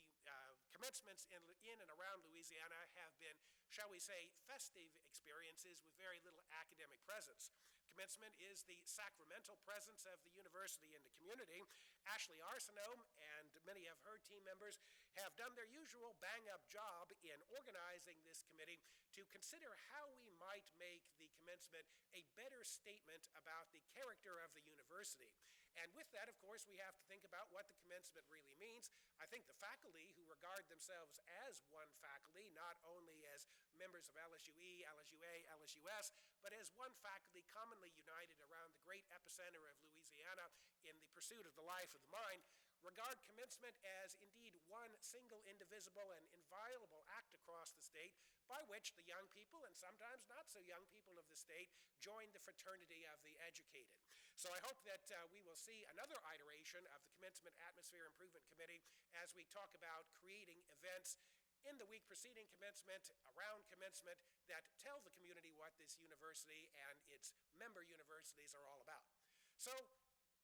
commencements in and around Louisiana have been, shall we say, festive experiences with very little academic presence. Commencement is the sacramental presence of the university in the community. Ashley Arsenault and many of her team members have done their usual bang-up job in organizing this committee to consider how we might make the commencement a better statement about the character of the university. And with that, of course, we have to think about what the commencement really means. I think the faculty who regard themselves as one faculty, not only as members of LSUE, LSUA, LSUS, but as one faculty commonly united around the great epicenter of Louisiana in the pursuit of the life of the mind, regard commencement as indeed one single indivisible and inviolable act across the state by which the young people, and sometimes not so young people of the state, join the fraternity of the educated. So I hope that we will see another iteration of the Commencement Atmosphere Improvement Committee as we talk about creating events in the week preceding commencement, around commencement, that tell the community what this university and its member universities are all about. So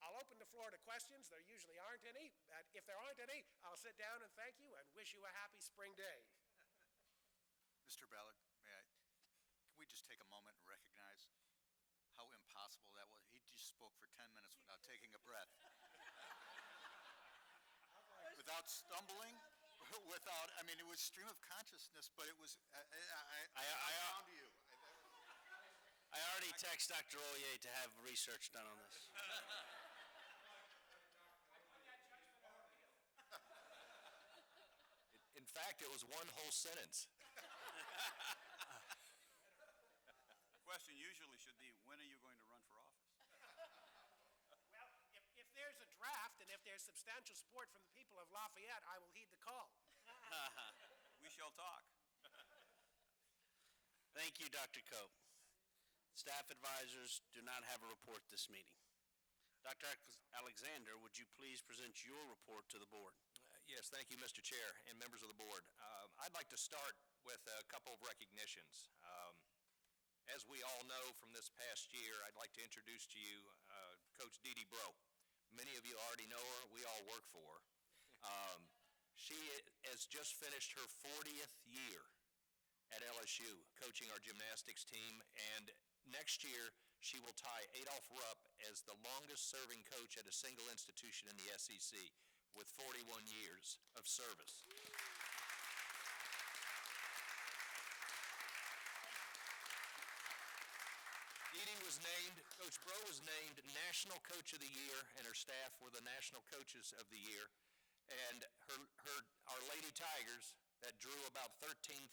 I'll open the floor to questions. There usually aren't any. If there aren't any, I'll sit down and thank you and wish you a happy spring day. Mr. Ballard, can we just take a moment and recognize how impossible that was? He just spoke for 10 minutes without taking a breath. Without stumbling, it was stream of consciousness, but it was, I found you. I already texted Dr. Ollier to have research done on this. In fact, it was one whole sentence. The question usually should be, when are you going to run for office? Well, if there's a draft and if there's substantial support from the people of Lafayette, I will heed the call. We shall talk. Thank you, Dr. Cope. Staff advisors do not have a report this meeting. Dr. Alexander, would you please present your report to the board? Yes, thank you, Mr. Chair and members of the board. I'd like to start with a couple of recognitions. As we all know from this past year, I'd like to introduce to you Coach Dee Dee Bro. Many of you already know her. We all work for her. She has just finished her 40th year at LSU, coaching our gymnastics team, and next year she will tie Adolph Rupp as the longest-serving coach at a single institution in the SEC, with 41 years of service. Coach Bro was named National Coach of the Year, and her staff were the National Coaches of the Year. And our Lady Tigers, that drew about 13,000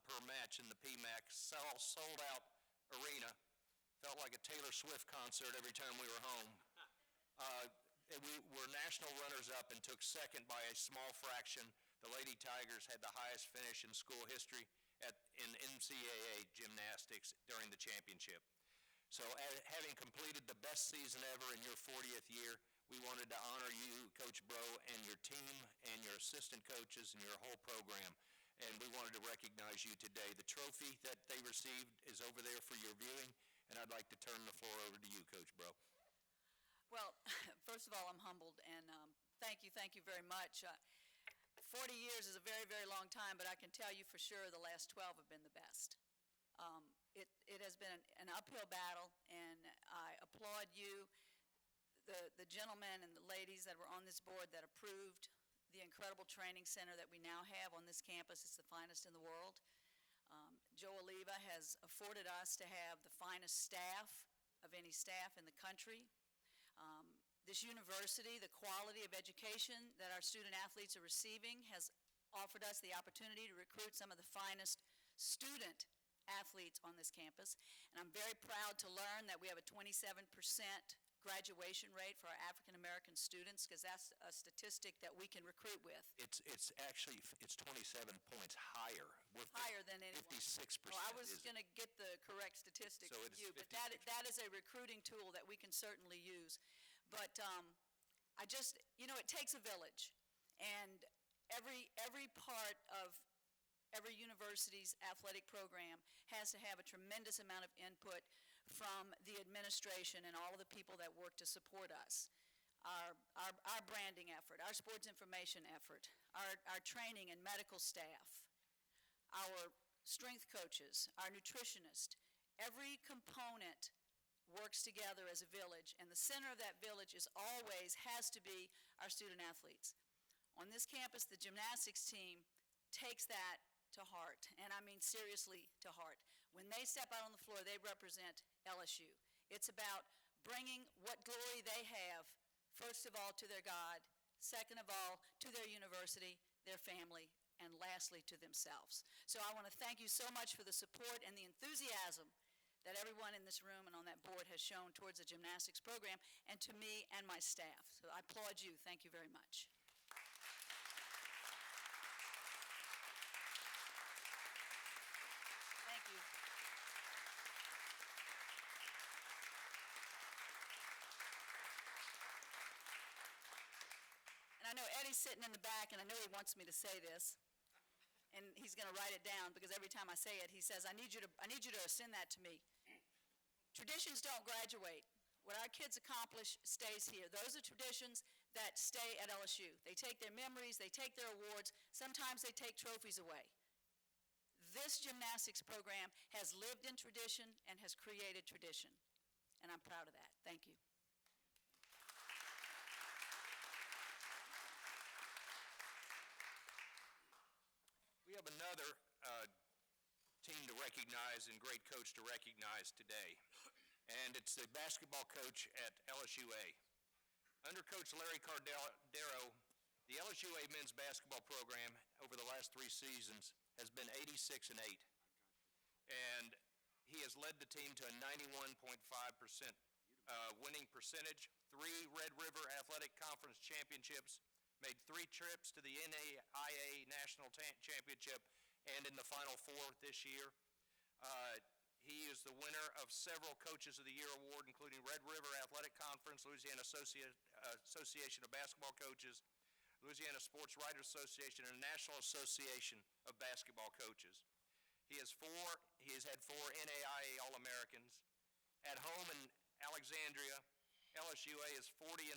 per match in the PMAC, sold out arena. Felt like a Taylor Swift concert every time we were home. We were national runners-up and took second by a small fraction. The Lady Tigers had the highest finish in school history in NCAA gymnastics during the championship. So having completed the best season ever in your 40th year, we wanted to honor you, Coach Bro, and your team and your assistant coaches and your whole program. And we wanted to recognize you today. The trophy that they received is over there for your viewing, and I'd like to turn the floor over to you, Coach Bro. Well, first of all, I'm humbled, and thank you very much. 40 years is a very, very long time, but I can tell you for sure the last 12 have been the best. It has been an uphill battle, and I applaud you, the gentlemen and the ladies that were on this board that approved the incredible training center that we now have on this campus. It's the finest in the world. Joe Oliva has afforded us to have the finest staff of any staff in the country. This university, the quality of education that our student athletes are receiving, has offered us the opportunity to recruit some of the finest student athletes on this campus. And I'm very proud to learn that we have a 27% graduation rate for our African American students, because that's a statistic that we can recruit with. It's 27 points higher. Higher than anyone. 56%. Well, I was going to get the correct statistic So from it is you, but that is a recruiting tool that we can certainly use. But I just, it takes a village, and every part of every university's athletic program has to have a tremendous amount of input from the administration and all of the people that work to support us. Our branding effort, our sports information effort, our training and medical staff, our strength coaches, our nutritionists. Every component works together as a village, and the center of that village has to be our student athletes. On this campus, the gymnastics team takes that to heart, and I mean seriously to heart. When they step out on the floor, they represent LSU. It's about bringing what glory they have, first of all, to their God, second of all, to their university, their family, and lastly, to themselves. So I want to thank you so much for the support and the enthusiasm that everyone in this room and on that board has shown towards the gymnastics program, and to me and my staff. So I applaud you. Thank you very much. Thank you. And I know Eddie's sitting in the back, and I know he wants me to say this, and he's going to write it down, because every time I say it, he says, I need you to send that to me. Traditions don't graduate. What our kids accomplish stays here. Those are traditions that stay at LSU. They take their memories, they take their awards, sometimes they take trophies away. This gymnastics program has lived in tradition and has created tradition, and I'm proud of that. Thank you. We have another team to recognize and great coach to recognize today, and it's the basketball coach at LSUA. Under Coach Larry Cardero, the LSUA men's basketball program over the last 3 seasons has been 86-8, and he has led the team to a 91.5% winning percentage, 3 Red River Athletic Conference championships, made 3 trips to the NAIA National Championship and in the Final Four this year. He is the winner of several Coaches of the Year award, including Red River Athletic Conference, Louisiana Association of Basketball Coaches, Louisiana Sports Writers Association, and National Association of Basketball Coaches. He has had 4 NAIA All-Americans. At home in Alexandria, LSUA is 40-0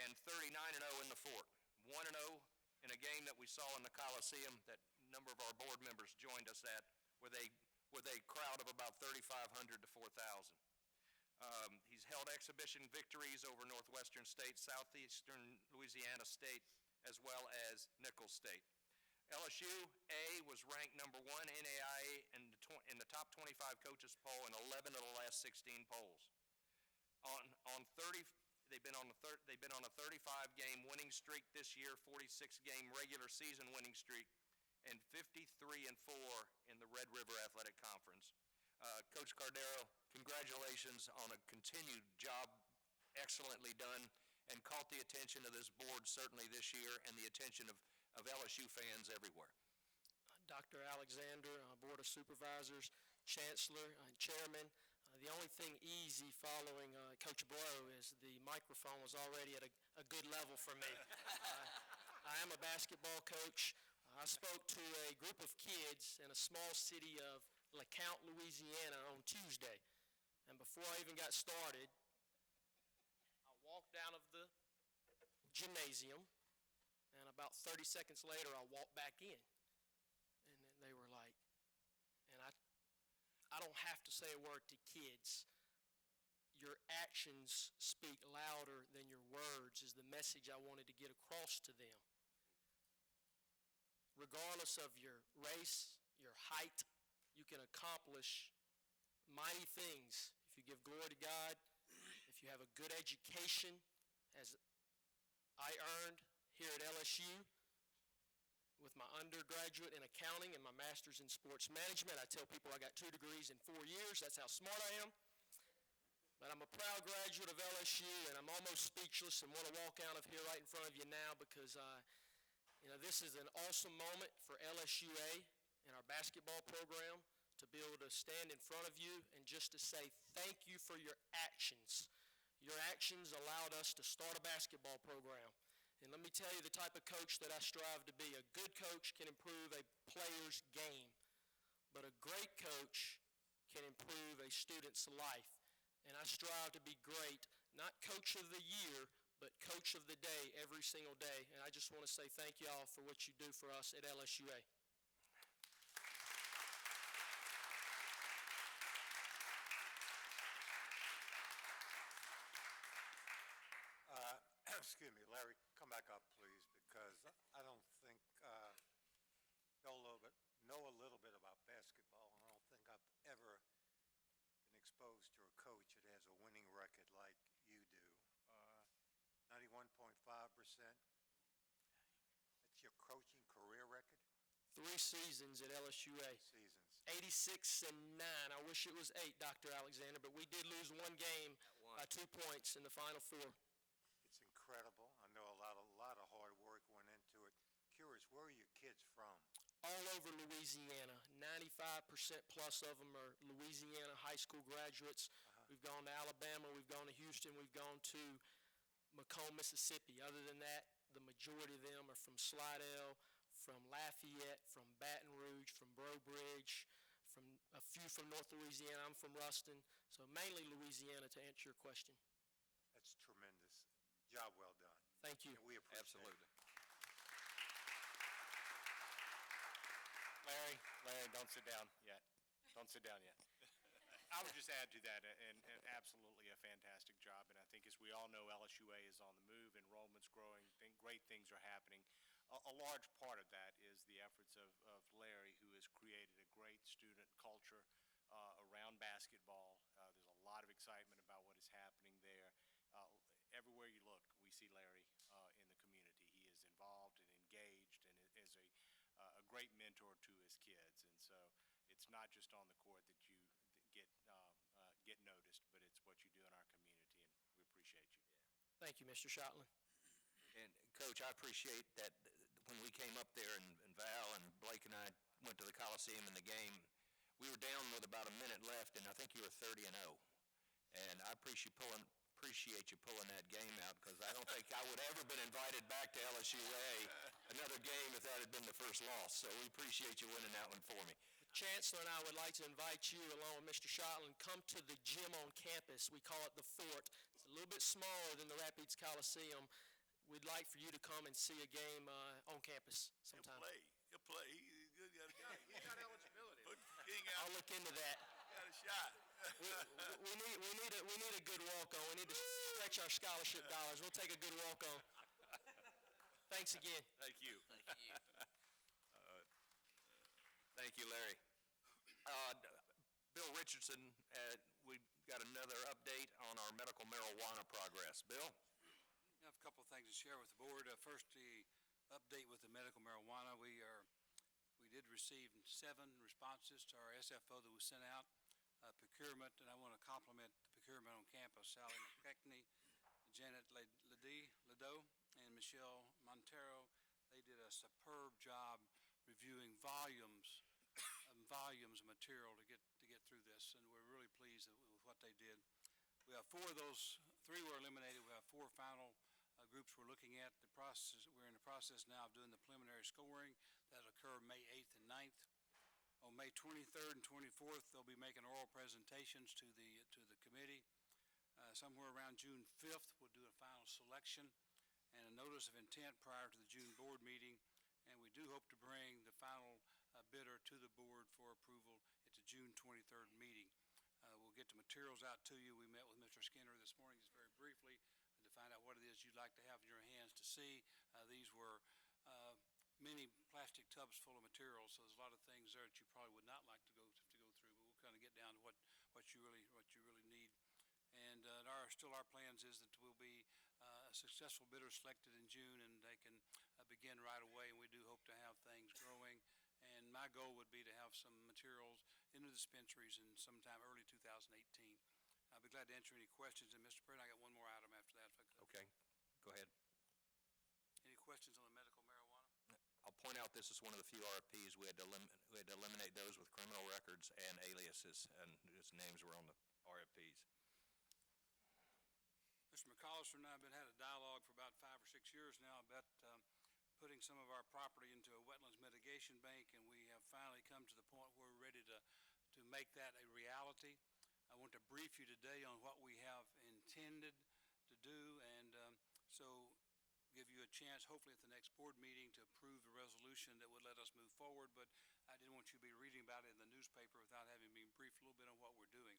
and 39-0 in the fort. 1-0 in a game that we saw in the Coliseum that a number of our board members joined us at, with a crowd of about 3,500 to 4,000. He's held exhibition victories over Northwestern State, Southeastern Louisiana State, as well as Nichols State. LSU A was ranked number 1 NAIA in the top 25 coaches poll in 11 of the last 16 polls. They've been on a 35-game winning streak this year, 46-game regular season winning streak, and 53-4 in the Red River Athletic Conference. Coach Cardero, congratulations on a continued job, excellently done, and caught the attention of this board certainly this year and the attention of LSU fans everywhere. Dr. Alexander, Board of Supervisors, Chancellor, Chairman, the only thing easy following Coach Blow is the microphone was already at a good level for me. I am a basketball coach. I spoke to a group of kids in a small city of LeCount, Louisiana on Tuesday. And before I even got started, I walked out of the gymnasium, and about 30 seconds later, I walked back in. And they were like, and I don't have to say a word to kids. Your actions speak louder than your words is the message I wanted to get across to them. Regardless of your race, your height, you can accomplish mighty things if you give glory to God, if you have a good education, as I earned here at LSU with my undergraduate in accounting and my master's in sports management. I tell people I got 2 degrees in 4 years. That's how smart I am. But I'm a proud graduate of LSU, and I'm almost speechless and want to walk out of here right in front of you now because this is an awesome moment for LSUA and our basketball program to be able to stand in front of you and just to say thank you for your actions. Your actions allowed us to start a basketball program. And let me tell you the type of coach that I strive to be. A good coach can improve a player's game, but a great coach can improve a student's life. And I strive to be great, not coach of the year, but coach of the day every single day. And I just want to say thank you all for what you do for us at LSUA. Excuse me, Larry, come back up, please, because I don't think know a little bit about basketball, and I don't think I've ever been exposed to a coach that has a winning record like you do. 91.5%. That's your coaching career record? 3 seasons at LSUA. Seasons. 86-9. I wish it was 8, Dr. Alexander, but we did lose 1 game by 2 points in the Final Four. It's incredible. I know a lot of hard work went into it. Curious, where are your kids from? All over Louisiana. 95% plus of them are Louisiana high school graduates. We've gone to Alabama, we've gone to Houston, we've gone to Macomb, Mississippi. Other than that, the majority of them are from Slidell, from Lafayette, from Baton Rouge, from Breaux Bridge, from a few from North Louisiana. I'm from Ruston, so mainly Louisiana to answer your question. That's tremendous. Job well done. Thank you. And we appreciate Absolutely. it. Larry, don't sit down yet. Don't sit down yet. I would just add to that, and absolutely a fantastic job. And I think, as we all know, LSUA is on the move. Enrollment's growing. Great things are happening. A large part of that is the efforts of Larry, who has created a great student culture around basketball. There's a lot of excitement about what is happening there. Everywhere you look, we see Larry in the community. He is involved and engaged and is a great mentor to his kids. And so it's not just on the court that you get noticed, but it's what you do in our community, and we appreciate you. Thank you, Mr. Shotland. And Coach, I appreciate that when we came up there and Val and Blake and I went to the Coliseum in the game, we were down with about a minute left, and I think you were 30-0. And I appreciate you pulling that game out, because I don't think I would ever been invited back to LSUA another game if that had been the first loss. So we appreciate you winning that one for me. Chancellor and I would like to invite you, along with Mr. Shotland, come to the gym on campus. We call it the Fort. It's a little bit smaller than the Rapids Coliseum. We'd like for you to come and see a game on campus sometime. He'll play. He's good. He got eligibility. I'll look into that. Got a shot. We need a good walk-on. We need to stretch our scholarship dollars. We'll take a good walk-on. Thanks again. Thank you. Thank you. Thank you, Larry. Bill Richardson, we got another update on our medical marijuana progress. Bill? I have a couple of things to share with the board. First, the update with the medical marijuana. We did receive 7 responses to our SFO that was sent out. Procurement, and I want to compliment the procurement on campus. Sally McKechnie, Janet Ledoux, and Michelle Montero. They did a superb job reviewing volumes of material to get through this, and we're really pleased with what they did. We have 4 of those. 3 were eliminated. We have 4 final groups we're looking at. We're in the process now of doing the preliminary scoring. That'll occur May 8th and 9th. On May 23rd and 24th, they'll be making oral presentations to the committee. Somewhere around June 5th, we'll do a final selection and a notice of intent prior to the June board meeting. And we do hope to bring the final bidder to the board for approval at the June 23rd meeting. We'll get the materials out to you. We met with Mr. Skinner this morning just very briefly to find out what it is you'd like to have in your hands to see. These were many plastic tubs full of material, so there's a lot of things there that you probably would not like to go through, but we'll kind of get down to what you really need. And still our plans is that we'll be a successful bidder selected in June, and they can begin right away, and we do hope to have things growing. And my goal would be to have some materials in the dispensaries in sometime early 2018. I'll be glad to answer any questions. And Mr. President, I got one more item after that, if I could. Okay, go ahead. Any questions on the medical marijuana? I'll point out this is one of the few RFPs we had to eliminate those with criminal records and aliases, and his names were on the RFPs. Mr. McCollister and I have had a dialogue for about 5 or 6 years now about putting some of our property into a wetlands mitigation bank, and we have finally come to the point where we're ready to make that a reality. I want to brief you today on what we have intended to do, and so give you a chance, hopefully at the next board meeting, to approve the resolution that would let us move forward, but I didn't want you to be reading about it in the newspaper without having been briefed a little bit on what we're doing.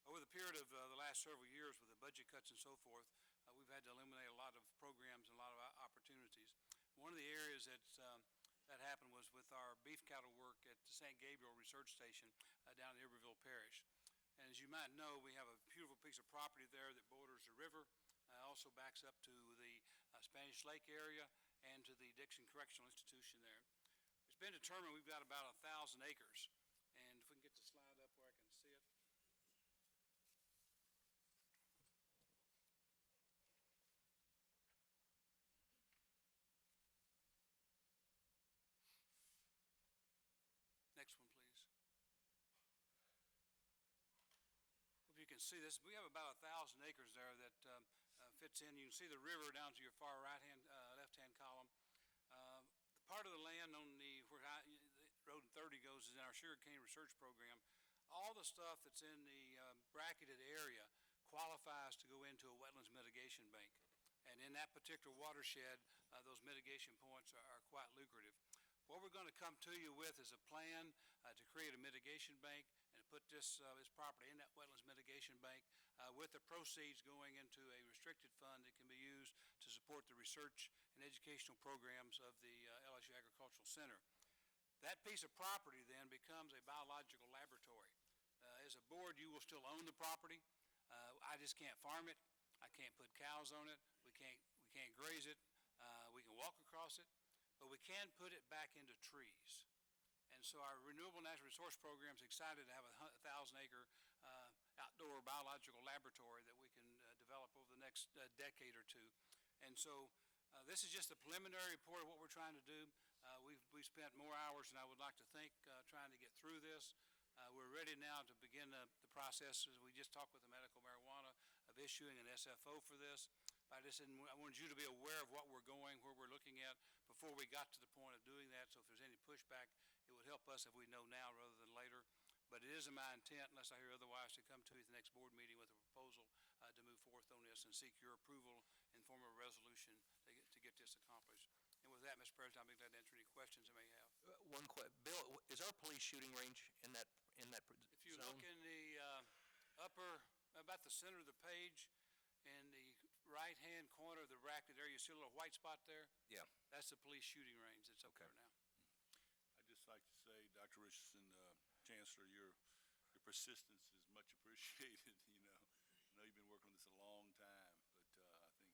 Over the period of the last several years with the budget cuts and so forth, we've had to eliminate a lot of programs and a lot of opportunities. One of the areas that happened was with our beef cattle work at the St. Gabriel Research Station down in Iberville Parish. And as you might know, we have a beautiful piece of property there that borders the river, also backs up to the Spanish Lake area and to the Dixon Correctional Institution there. It's been determined we've got about 1,000 acres. And if we can get the slide up where I can see it. Next one, please. Hope you can see this. We have about 1,000 acres there that fits in. You can see the river down to your far left-hand column. The part of the land on where Road 30 goes is in our sugarcane research program. All the stuff that's in the bracketed area qualifies to go into a wetlands mitigation bank. And in that particular watershed, those mitigation points are quite lucrative. What we're going to come to you with is a plan to create a mitigation bank and to put this property in that wetlands mitigation bank with the proceeds going into a restricted fund that can be used to support the research and educational programs of the LSU Agricultural Center. That piece of property then becomes a biological laboratory. As a board, you will still own the property. I just can't farm it. I can't put cows on it. We can't graze it. We can walk across it. But we can put it back into trees. And so our Renewable Natural Resource Program is excited to have a 1,000-acre outdoor biological laboratory that we can develop over the next decade or two. And so This is just a preliminary report of what we're trying to do. We've spent more hours than I would like to think trying to get through this. We're ready now to begin the process. As we just talked with the medical marijuana of issuing an SFO for this. I wanted you to be aware of what we're going, where we're looking at before we got to the point of doing that. So if there's any pushback, it would help us if we know now rather than later. But it is in my intent, unless I hear otherwise, to come to you at the next board meeting with a proposal to move forth on this and seek your approval in form of a resolution to get this accomplished. And with that, Mr. President, I'll be glad to answer any questions I may have. Bill, is our police shooting range in that If you zone? look in the upper, about the center of the page, in the right-hand corner of the bracket there, you see a little white spot there? Yeah. That's the police shooting range that's up there now. I'd just like to say, Dr. Richardson, Chancellor, your persistence is much appreciated. I know you've been working on this a long time, but I think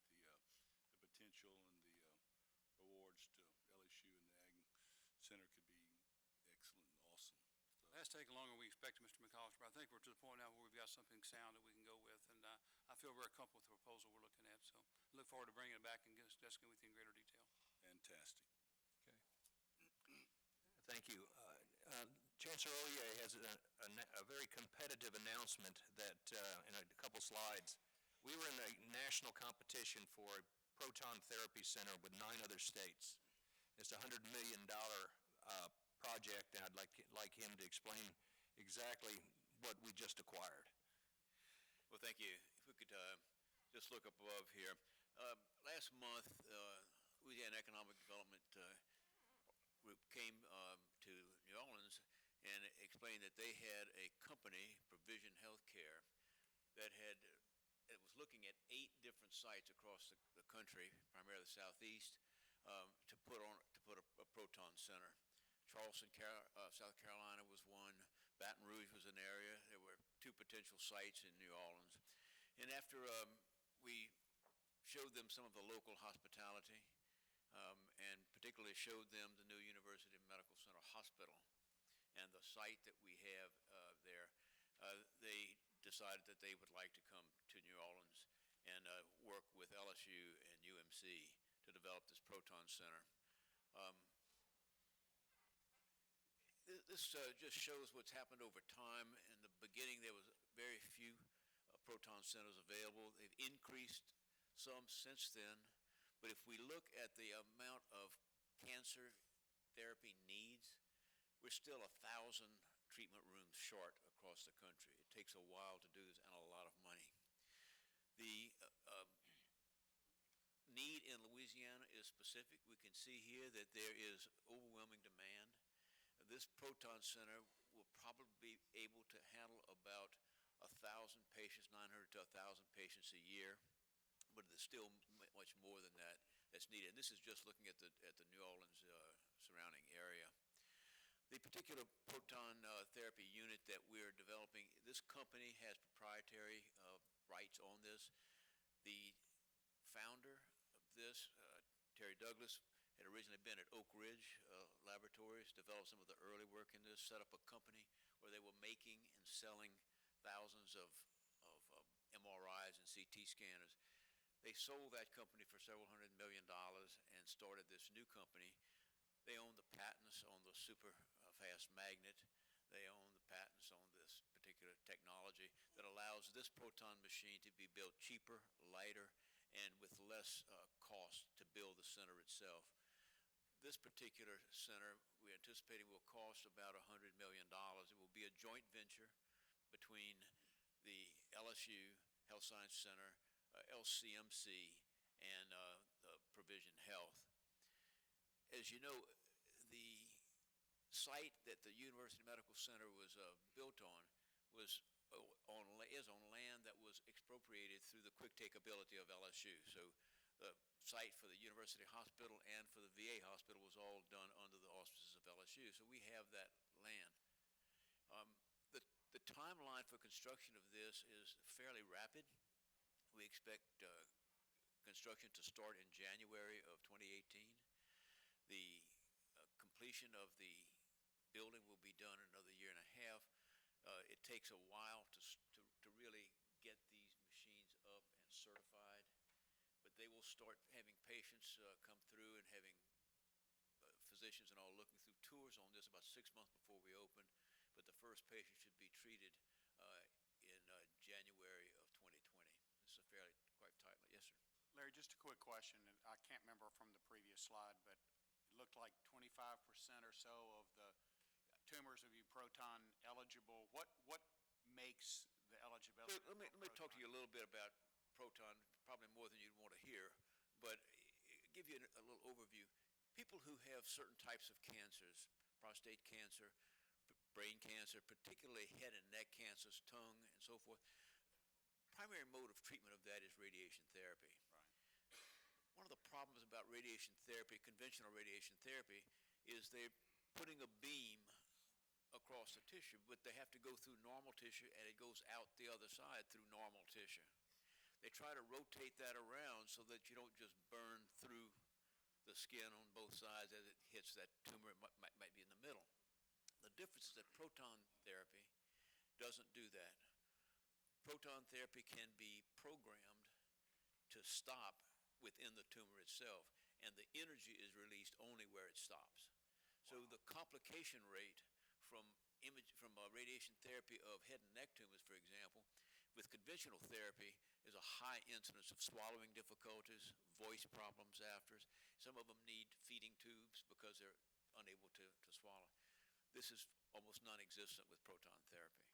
the potential and the rewards to LSU and the Ag Center could be excellent and awesome. That's taken longer than we expected, Mr. McCollister, but I think we're to the point now where we've got something sound that we can go with, and I feel very comfortable with the proposal we're looking at, so I look forward to bringing it back and discussing with you in greater detail. Fantastic. Thank you. Chancellor Oye has a very competitive announcement that, in a couple slides, we were in a national competition for a proton therapy center with 9 other states. It's a $100 million project, and I'd like him to explain exactly what we just acquired. Well, thank you. If we could just look up above here. Last month, Louisiana Economic Development Group came to New Orleans and explained that they had a company, Provision Healthcare, that was looking at 8 different sites across the country, primarily the southeast, to put a proton center. Charleston, South Carolina was one. Baton Rouge was an area. There were 2 potential sites in New Orleans. And after we showed them some of the local hospitality, and particularly showed them the new University Medical Center Hospital and the site that we have there, they decided that they would like to come to New Orleans and work with LSU and UMC to develop this proton center. This just shows what's happened over time. In the beginning, there was very few proton centers available. They've increased some since then. But if we look at the amount of cancer therapy needs, we're still 1,000 treatment rooms short across the country. It takes a while to do this and a lot of money. The need in Louisiana is specific. We can see here that there is overwhelming demand. This proton center will probably be able to handle about 1,000 patients, 900 to 1,000 patients a year, but there's still much more than that that's needed. And this is just looking at the New Orleans surrounding area. The particular proton therapy unit that we're developing, this company has proprietary rights on this. The founder of this, Terry Douglas, had originally been at Oak Ridge Laboratories, developed some of the early work in this, set up a company where they were making and selling thousands of MRIs and CT scanners. They sold that company for several $100 million and started this new company. They own the patents on the super fast magnet. They own the patents on this particular technology that allows this proton machine to be built cheaper, lighter, and with less cost to build the center itself. This particular center, we're anticipating, will cost about $100 million. It will be a joint venture between the LSU Health Science Center, LCMC, and the Provision Health. As you know, the site that the University Medical Center was built on is on land that was expropriated through the quick take ability of LSU. So the site for the University Hospital and for the VA Hospital was all done under the auspices of LSU. So we have that land. The timeline for construction of this is fairly rapid. We expect construction to start in January of 2018. The completion of the building will be done in another year and a half. It takes a while to really get these machines up and certified, but they will start having patients come through and having physicians and all looking through tours on this about 6 months before we open. But the first patient should be treated in January of 2020. This is a fairly quite tightly. Yes, sir. Larry, just a quick question, and I can't remember from the previous slide, but it looked like 25% or so of the tumors would be proton eligible. What makes the eligibility? Let me talk to you a little bit about proton, probably more than you'd want to hear, but give you a little overview. People who have certain types of cancers, prostate cancer, brain cancer, particularly head and neck cancers, tongue, and so forth, primary mode of treatment of that is radiation therapy. Right. One of the problems about radiation therapy, conventional radiation therapy, is they're putting a beam across the tissue, but they have to go through normal tissue, and it goes out the other side through normal tissue. They try to rotate that around so that you don't just burn through the skin on both sides as it hits that tumor. It might be in the middle. The difference is that proton therapy doesn't do that. Proton therapy can be programmed to stop within the tumor itself, and the energy is released only where it stops. So the complication rate from radiation therapy of head and neck tumors, for example, with conventional therapy is a high incidence of swallowing difficulties, voice problems after. Some of them need feeding tubes because they're unable to swallow. This is almost non-existent with proton therapy.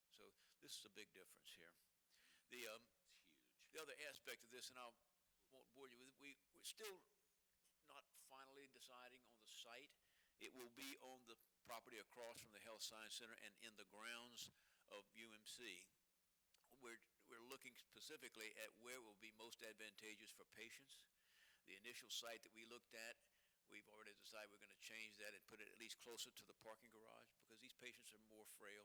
So this is a big difference here. The other aspect of this, and I won't bore you with it, we're still not finally deciding on the site. It will be on the property across from the Health Science Center and in the grounds of UMC. We're looking specifically at where will be most advantageous for patients. The initial site that we looked at, we've already decided we're going to change that and put it at least closer to the parking garage because these patients are more frail.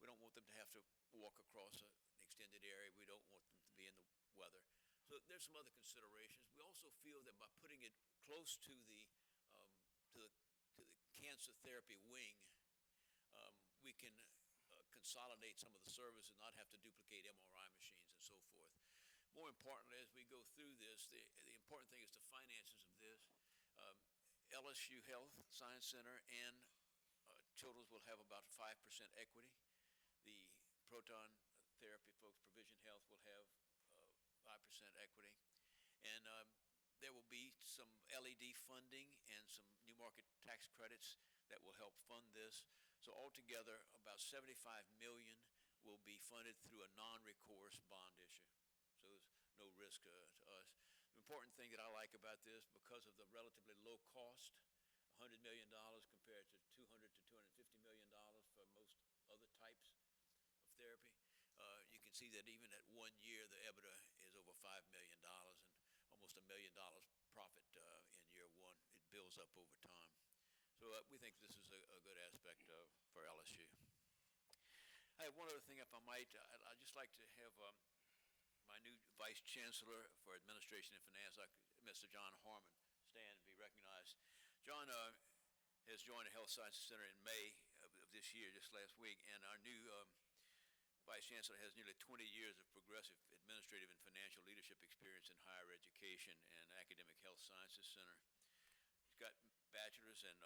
We don't want them to have to walk across an extended area. We don't want them to be in the weather. So there's some other considerations. We also feel that by putting it close to the cancer therapy wing, we can consolidate some of the services and not have to duplicate MRI machines and so forth. More importantly, as we go through this, the important thing is the finances of this. LSU Health Science Center and Children's will have about 5% equity. The proton therapy folks, Provision Health, will have 5% equity. And there will be some LED funding and some new market tax credits that will help fund this. So altogether, about $75 million will be funded through a non-recourse bond issue. So there's no risk to us. The important thing that I like about this, because of the relatively low cost, $100 million compared to $200 to $250 million for most other types of therapy, you can see that even at 1 year, the EBITDA is over $5 million and almost $1 million profit in year one. It builds up over time. So we think this is a good aspect for LSU. I have one other thing, if I might. I'd just like to have my new Vice Chancellor for Administration and Finance, Mr. John Harmon, stand and be recognized. John has joined the Health Sciences Center in May of this year, just last week, and our new Vice Chancellor has nearly 20 years of progressive administrative and financial leadership experience in higher education and academic health sciences center. He's got bachelor's and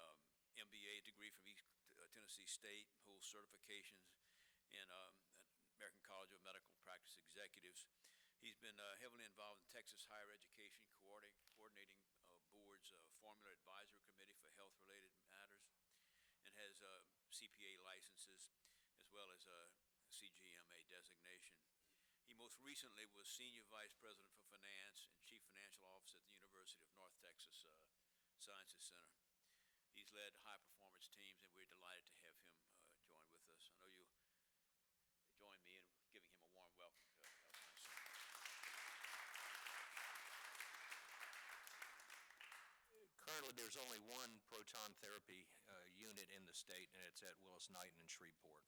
MBA degree from East Tennessee State, holds certifications in American College of Medical Practice Executives. He's been heavily involved in Texas higher education, coordinating board's Formula Advisory Committee for health-related matters, and has CPA licenses as well as CGMA designation. He most recently was Senior Vice President for Finance and Chief Financial Officer at the University of North Texas Sciences Center. He's led high-performance teams, and we're delighted to have him join with us. I know you join me in giving him a warm welcome to Health Science Center. Currently, there's only one proton therapy unit in the state, and it's at Willis-Knighton in Shreveport.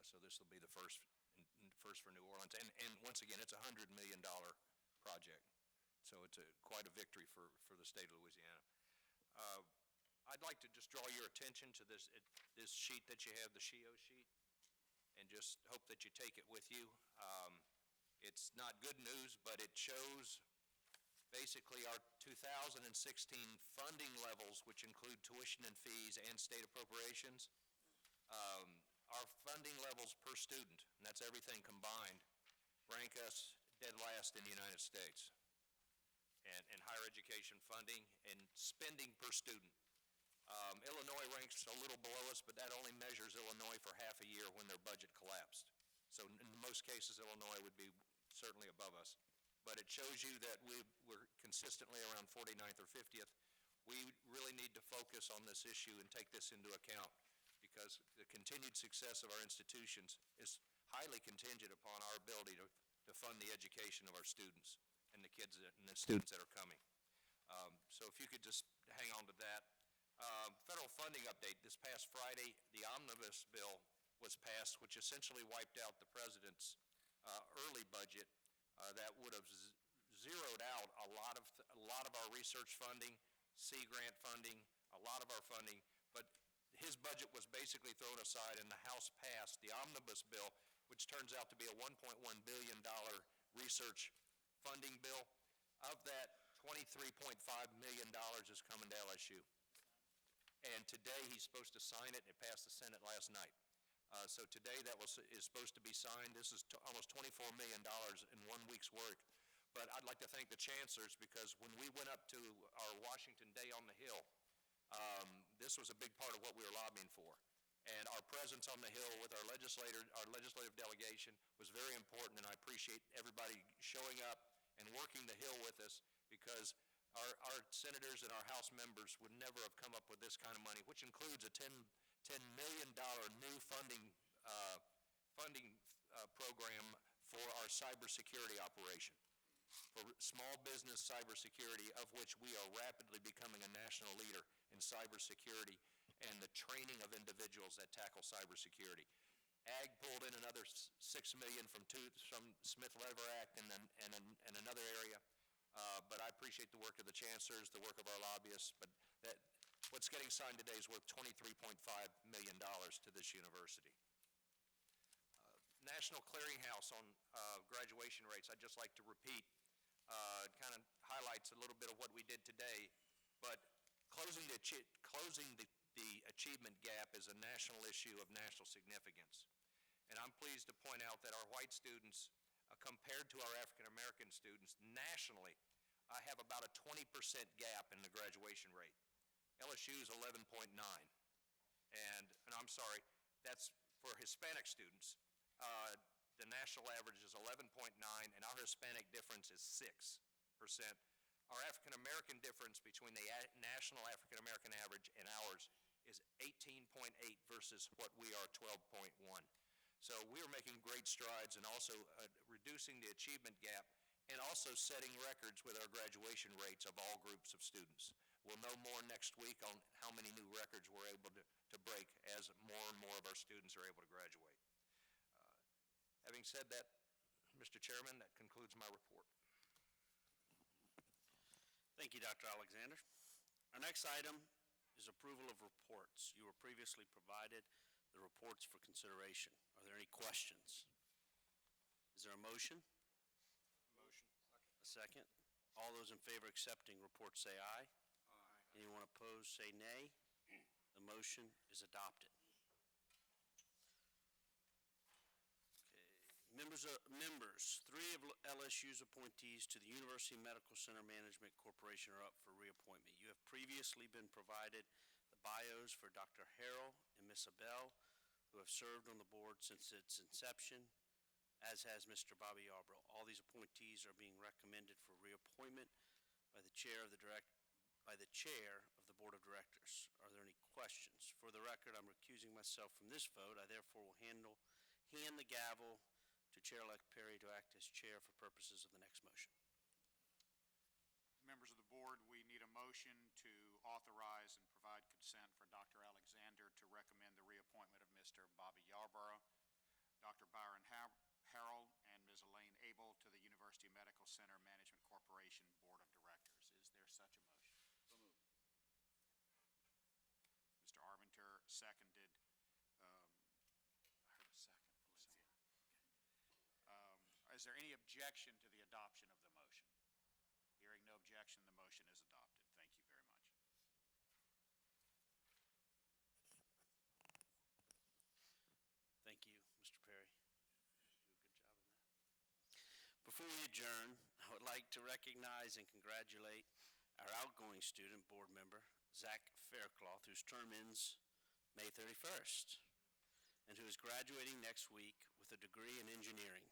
So this will be the first for New Orleans. And once again, it's a $100 million project. So it's quite a victory for the state of Louisiana. I'd like to just draw your attention to this sheet that you have, the SHIO sheet, and just hope that you take it with you. It's not good news, but it shows basically our 2016 funding levels, which include tuition and fees and state appropriations, our funding levels per student, and that's everything combined, rank us dead last in the United States. And higher education funding and spending per student. Illinois ranks a little below us, but that only measures Illinois for half a year when their budget collapsed. So in most cases, Illinois would be certainly above us. But it shows you that we're consistently around 49th or 50th. We really need to focus on this issue and take this into account, because the continued success of our institutions is highly contingent upon our ability to fund the education of our students and the kids and the students that are coming. So if you could just hang on to that. Federal funding update. This past Friday, the omnibus bill was passed, which essentially wiped out the president's early budget that would have zeroed out a lot of our research funding, Sea Grant funding, a lot of our funding, but his budget was basically thrown aside, and the House passed the omnibus bill, which turns out to be a $1.1 billion research funding bill. Of that, $23.5 million is coming to LSU. And today he's supposed to sign it. It passed the Senate last night. So today is supposed to be signed. This is almost $24 million in 1 week's work. But I'd like to thank the chancellors, because when we went up to our Washington Day on the Hill, this was a big part of what we were lobbying for. And our presence on the Hill with our legislative delegation was very important, and I appreciate everybody showing up and working the Hill with us, because our senators and our House members would never have come up with this kind of money, which includes a $10 million new funding program for our cybersecurity operation, for small business cybersecurity, of which we are rapidly becoming a national leader in cybersecurity and the training of individuals that tackle cybersecurity. Ag pulled in another $6 million from Smith-Lever Act and another area. But I appreciate the work of the chancellors, the work of our lobbyists, but what's getting signed today is worth $23.5 million to this university. National Clearinghouse on graduation rates, I'd just like to repeat. It kind of highlights a little bit of what we did today, but closing the achievement gap is a national issue of national significance. And I'm pleased to point out that our white students, compared to our African American students nationally, have about a 20% gap in the graduation rate. LSU is 11.9, and I'm sorry, that's for Hispanic students. The national average is 11.9, and our Hispanic difference is 6%. Our African American difference between the national African American average and ours is 18.8 versus what we are, 12.1. So we are making great strides, and also reducing the achievement gap, and also setting records with our graduation rates of all groups of students. We'll know more next week on how many new records we're able to break as more and more of our students are able to graduate. Having said that, Mr. Chairman, that concludes my report. Thank you, Dr. Alexander. Our next item is approval of reports. You were previously provided the reports for consideration. Are there any questions? Is there a motion? Motion. A second? All those in favor of accepting reports say aye. Aye. Anyone opposed say nay. The motion is adopted. Members, 3 of LSU's appointees to the University Medical Center Management Corporation are up for reappointment. You have previously been provided the bios for Dr. Harrell and Ms. Abell, who have served on the board since its inception, as has Mr. Bobby Yarbrough. All these appointees are being recommended for reappointment by the chair of the Board of Directors. Are there any questions? For the record, I'm recusing myself from this vote. I therefore will hand the gavel to Chair-elect Perry to act as chair for purposes of the next motion. Members of the board, we need a motion to authorize and provide consent for Dr. Alexander to recommend the reappointment of Mr. Bobby Yarborough, Dr. Byron Harrell, and Ms. Elaine Abel to the University Medical Center Management Corporation Board of Directors. Is there such a motion? So moved. Mr. Armenter seconded. I heard a second from Cynthia. Is there any objection to the adoption of the motion? Hearing no objection, the motion is adopted. Thank you very much. Thank you, Mr. Perry. You do a good job in that. Before we adjourn, I would like to recognize and congratulate our outgoing student board member, Zach Faircloth, whose term ends May 31st, and who is graduating next week with a degree in engineering.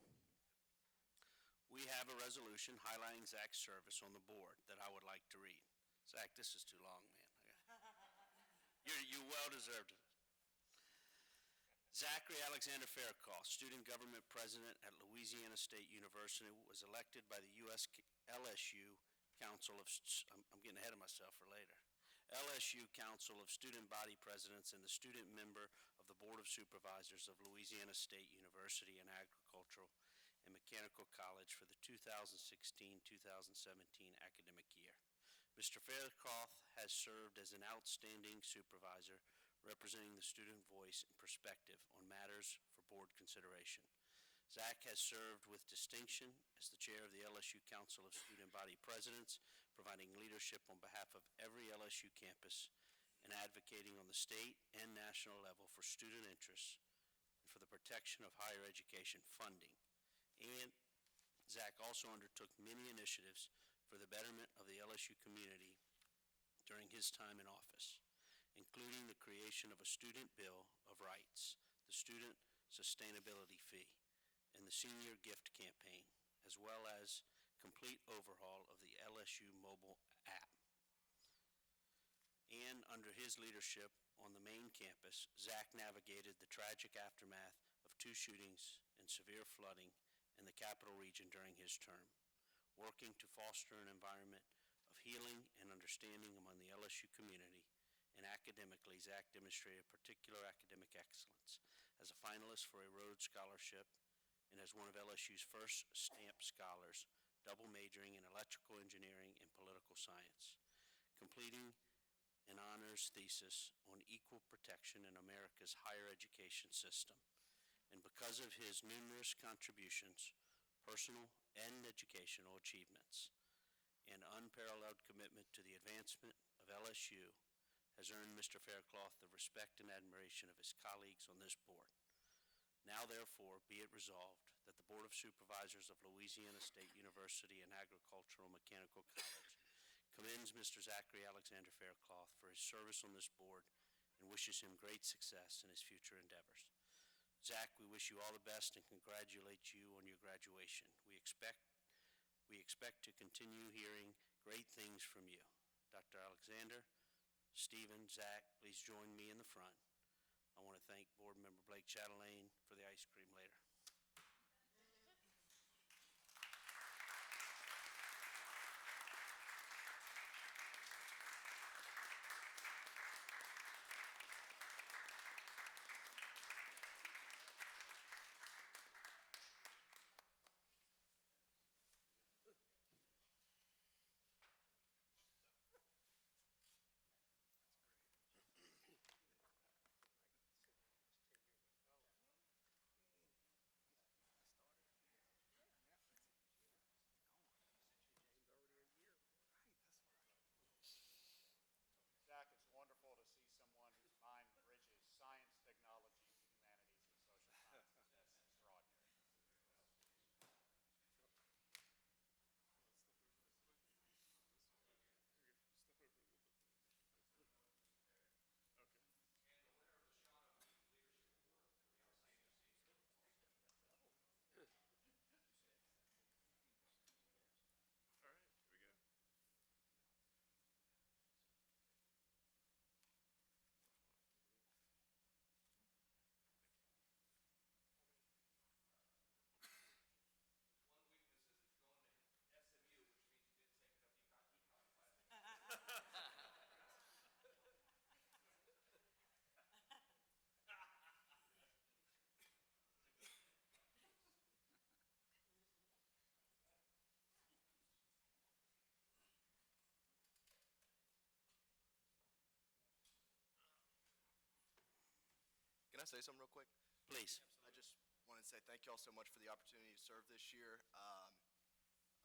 We have a resolution highlighting Zach's service on the board that I would like to read. Zach, this is too long, man. You well deserved it. Zachary Alexander Faircloth, Student Government President at Louisiana State University, was elected by the LSU Council of, I'm getting ahead of myself for later, LSU Council of Student Body Presidents and the student member of the Board of Supervisors of Louisiana State University and Agricultural and Mechanical College for the 2016-2017 academic year. Mr. Faircloth has served as an outstanding supervisor representing the student voice and perspective on matters for board consideration. Zach has served with distinction as the chair of the LSU Council of Student Body Presidents, providing leadership on behalf of every LSU campus and advocating on the state and national level for student interests and for the protection of higher education funding. And Zach also undertook many initiatives for the betterment of the LSU community during his time in office, including the creation of a student bill of rights, the student sustainability fee, and the senior gift campaign, as well as complete overhaul of the LSU mobile app. And under his leadership on the main campus, Zach navigated the tragic aftermath of 2 shootings and severe flooding in the capital region during his term, working to foster an environment of healing and understanding among the LSU community. And academically, Zach demonstrated particular academic excellence as a finalist for a Rhodes Scholarship and as one of LSU's first STAMP scholars, double majoring in electrical engineering and political science, completing an honors thesis on equal protection in America's higher education system. And because of his numerous contributions, personal and educational achievements, and unparalleled commitment to the advancement of LSU, has earned Mr. Faircloth the respect and admiration of his colleagues on this board. Now, therefore, be it resolved that the Board of Supervisors of Louisiana State University and Agricultural Mechanical College commends Mr. Zachary Alexander Faircloth for his service on this board and wishes him great success in his future endeavors. Zach, we wish you all the best and congratulate you on your graduation. We expect to continue hearing great things from you. Dr. Alexander, Stephen, Zach, please join me in the front. I want to thank Board Member Blake Chatelaine for the ice cream later. Zach, it's wonderful to see someone whose mind bridges science, technology, humanities, and social sciences. That's extraordinary. Can I say something real quick? Please. I just want to say thank you all so much for the opportunity to serve this year.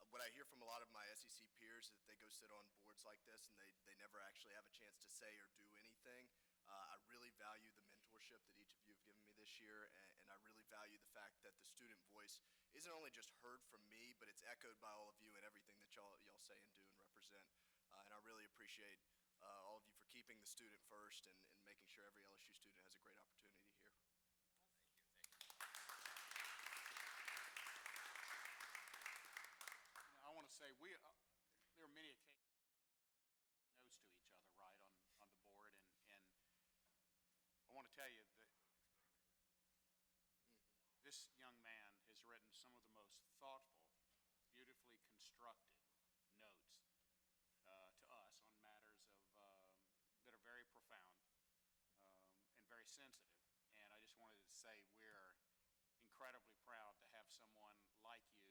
What I I hear from a lot of my SEC peers that they go sit on boards like this and they never actually have a chance to say or do anything. I really value the mentorship that each of you have given me this year, and I really value the fact that the student voice isn't only just heard from me, but it's echoed by all of you and everything that y'all say and do and represent. And I really appreciate all of you for keeping the student first and making sure every LSU student has a great opportunity here. I want to say, there are many occasions notes to each other, right, on the board, and I want to tell you that this young man has written some of the most thoughtful, beautifully constructed notes to us on matters that are very profound and very sensitive. And I just wanted to say we're incredibly proud to have someone like you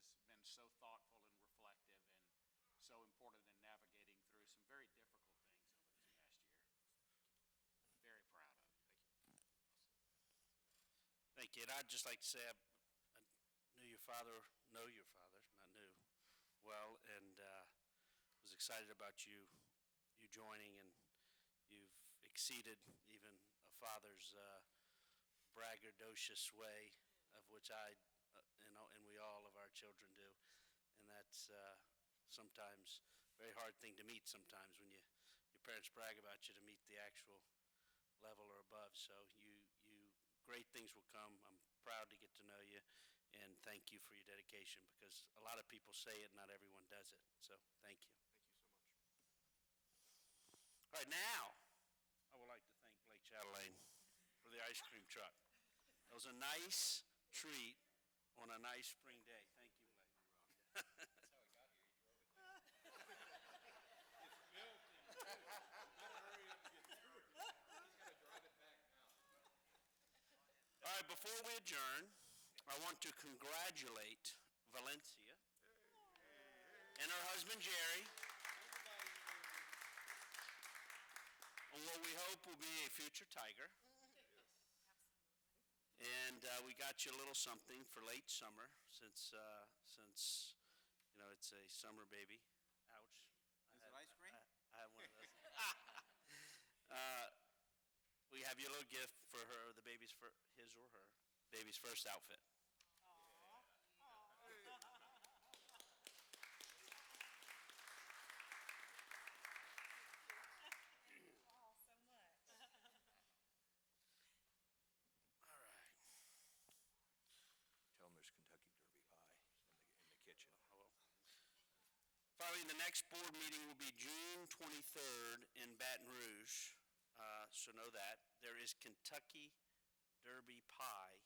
who has been so thoughtful and reflective and so important in navigating through some very difficult things over this past year. Very proud of you. Thank you. And I'd just like to say I know your father, not knew, well, and was excited about you joining, and you've exceeded even a father's braggadocious way, of which I, and we all of our children do, and that's sometimes a very hard thing to meet sometimes when your parents brag about you to meet the actual level or above. So great things will come. I'm proud to get to know you, and thank you for your dedication, because a lot of people say it, not everyone does it. So thank you. All right, now I would like to thank Blake Chatelaine for the ice cream truck. It was a nice treat on a nice spring day. Thank you, Blake. All right, before we adjourn, I want to congratulate Valencia and her husband, Jerry, on what we hope will be a future Tiger. And we got you a little something for late summer, since it's a summer baby. Ouch. Is it ice cream? I have one of those. We have you a little gift for her, his or her baby's first outfit. Tell them there's Kentucky Derby pie in the kitchen. Finally, the next board meeting will be June 23rd in Baton Rouge. So know that. There is Kentucky Derby pie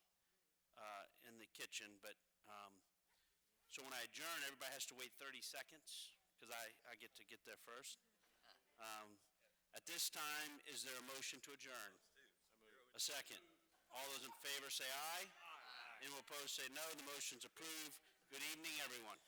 in the kitchen, but so when I adjourn, everybody has to wait 30 seconds because I get to get there first. At this time, is there a motion to adjourn? A second. All those in favor say aye. Anyone opposed say no. The motion's approved. Good evening, everyone.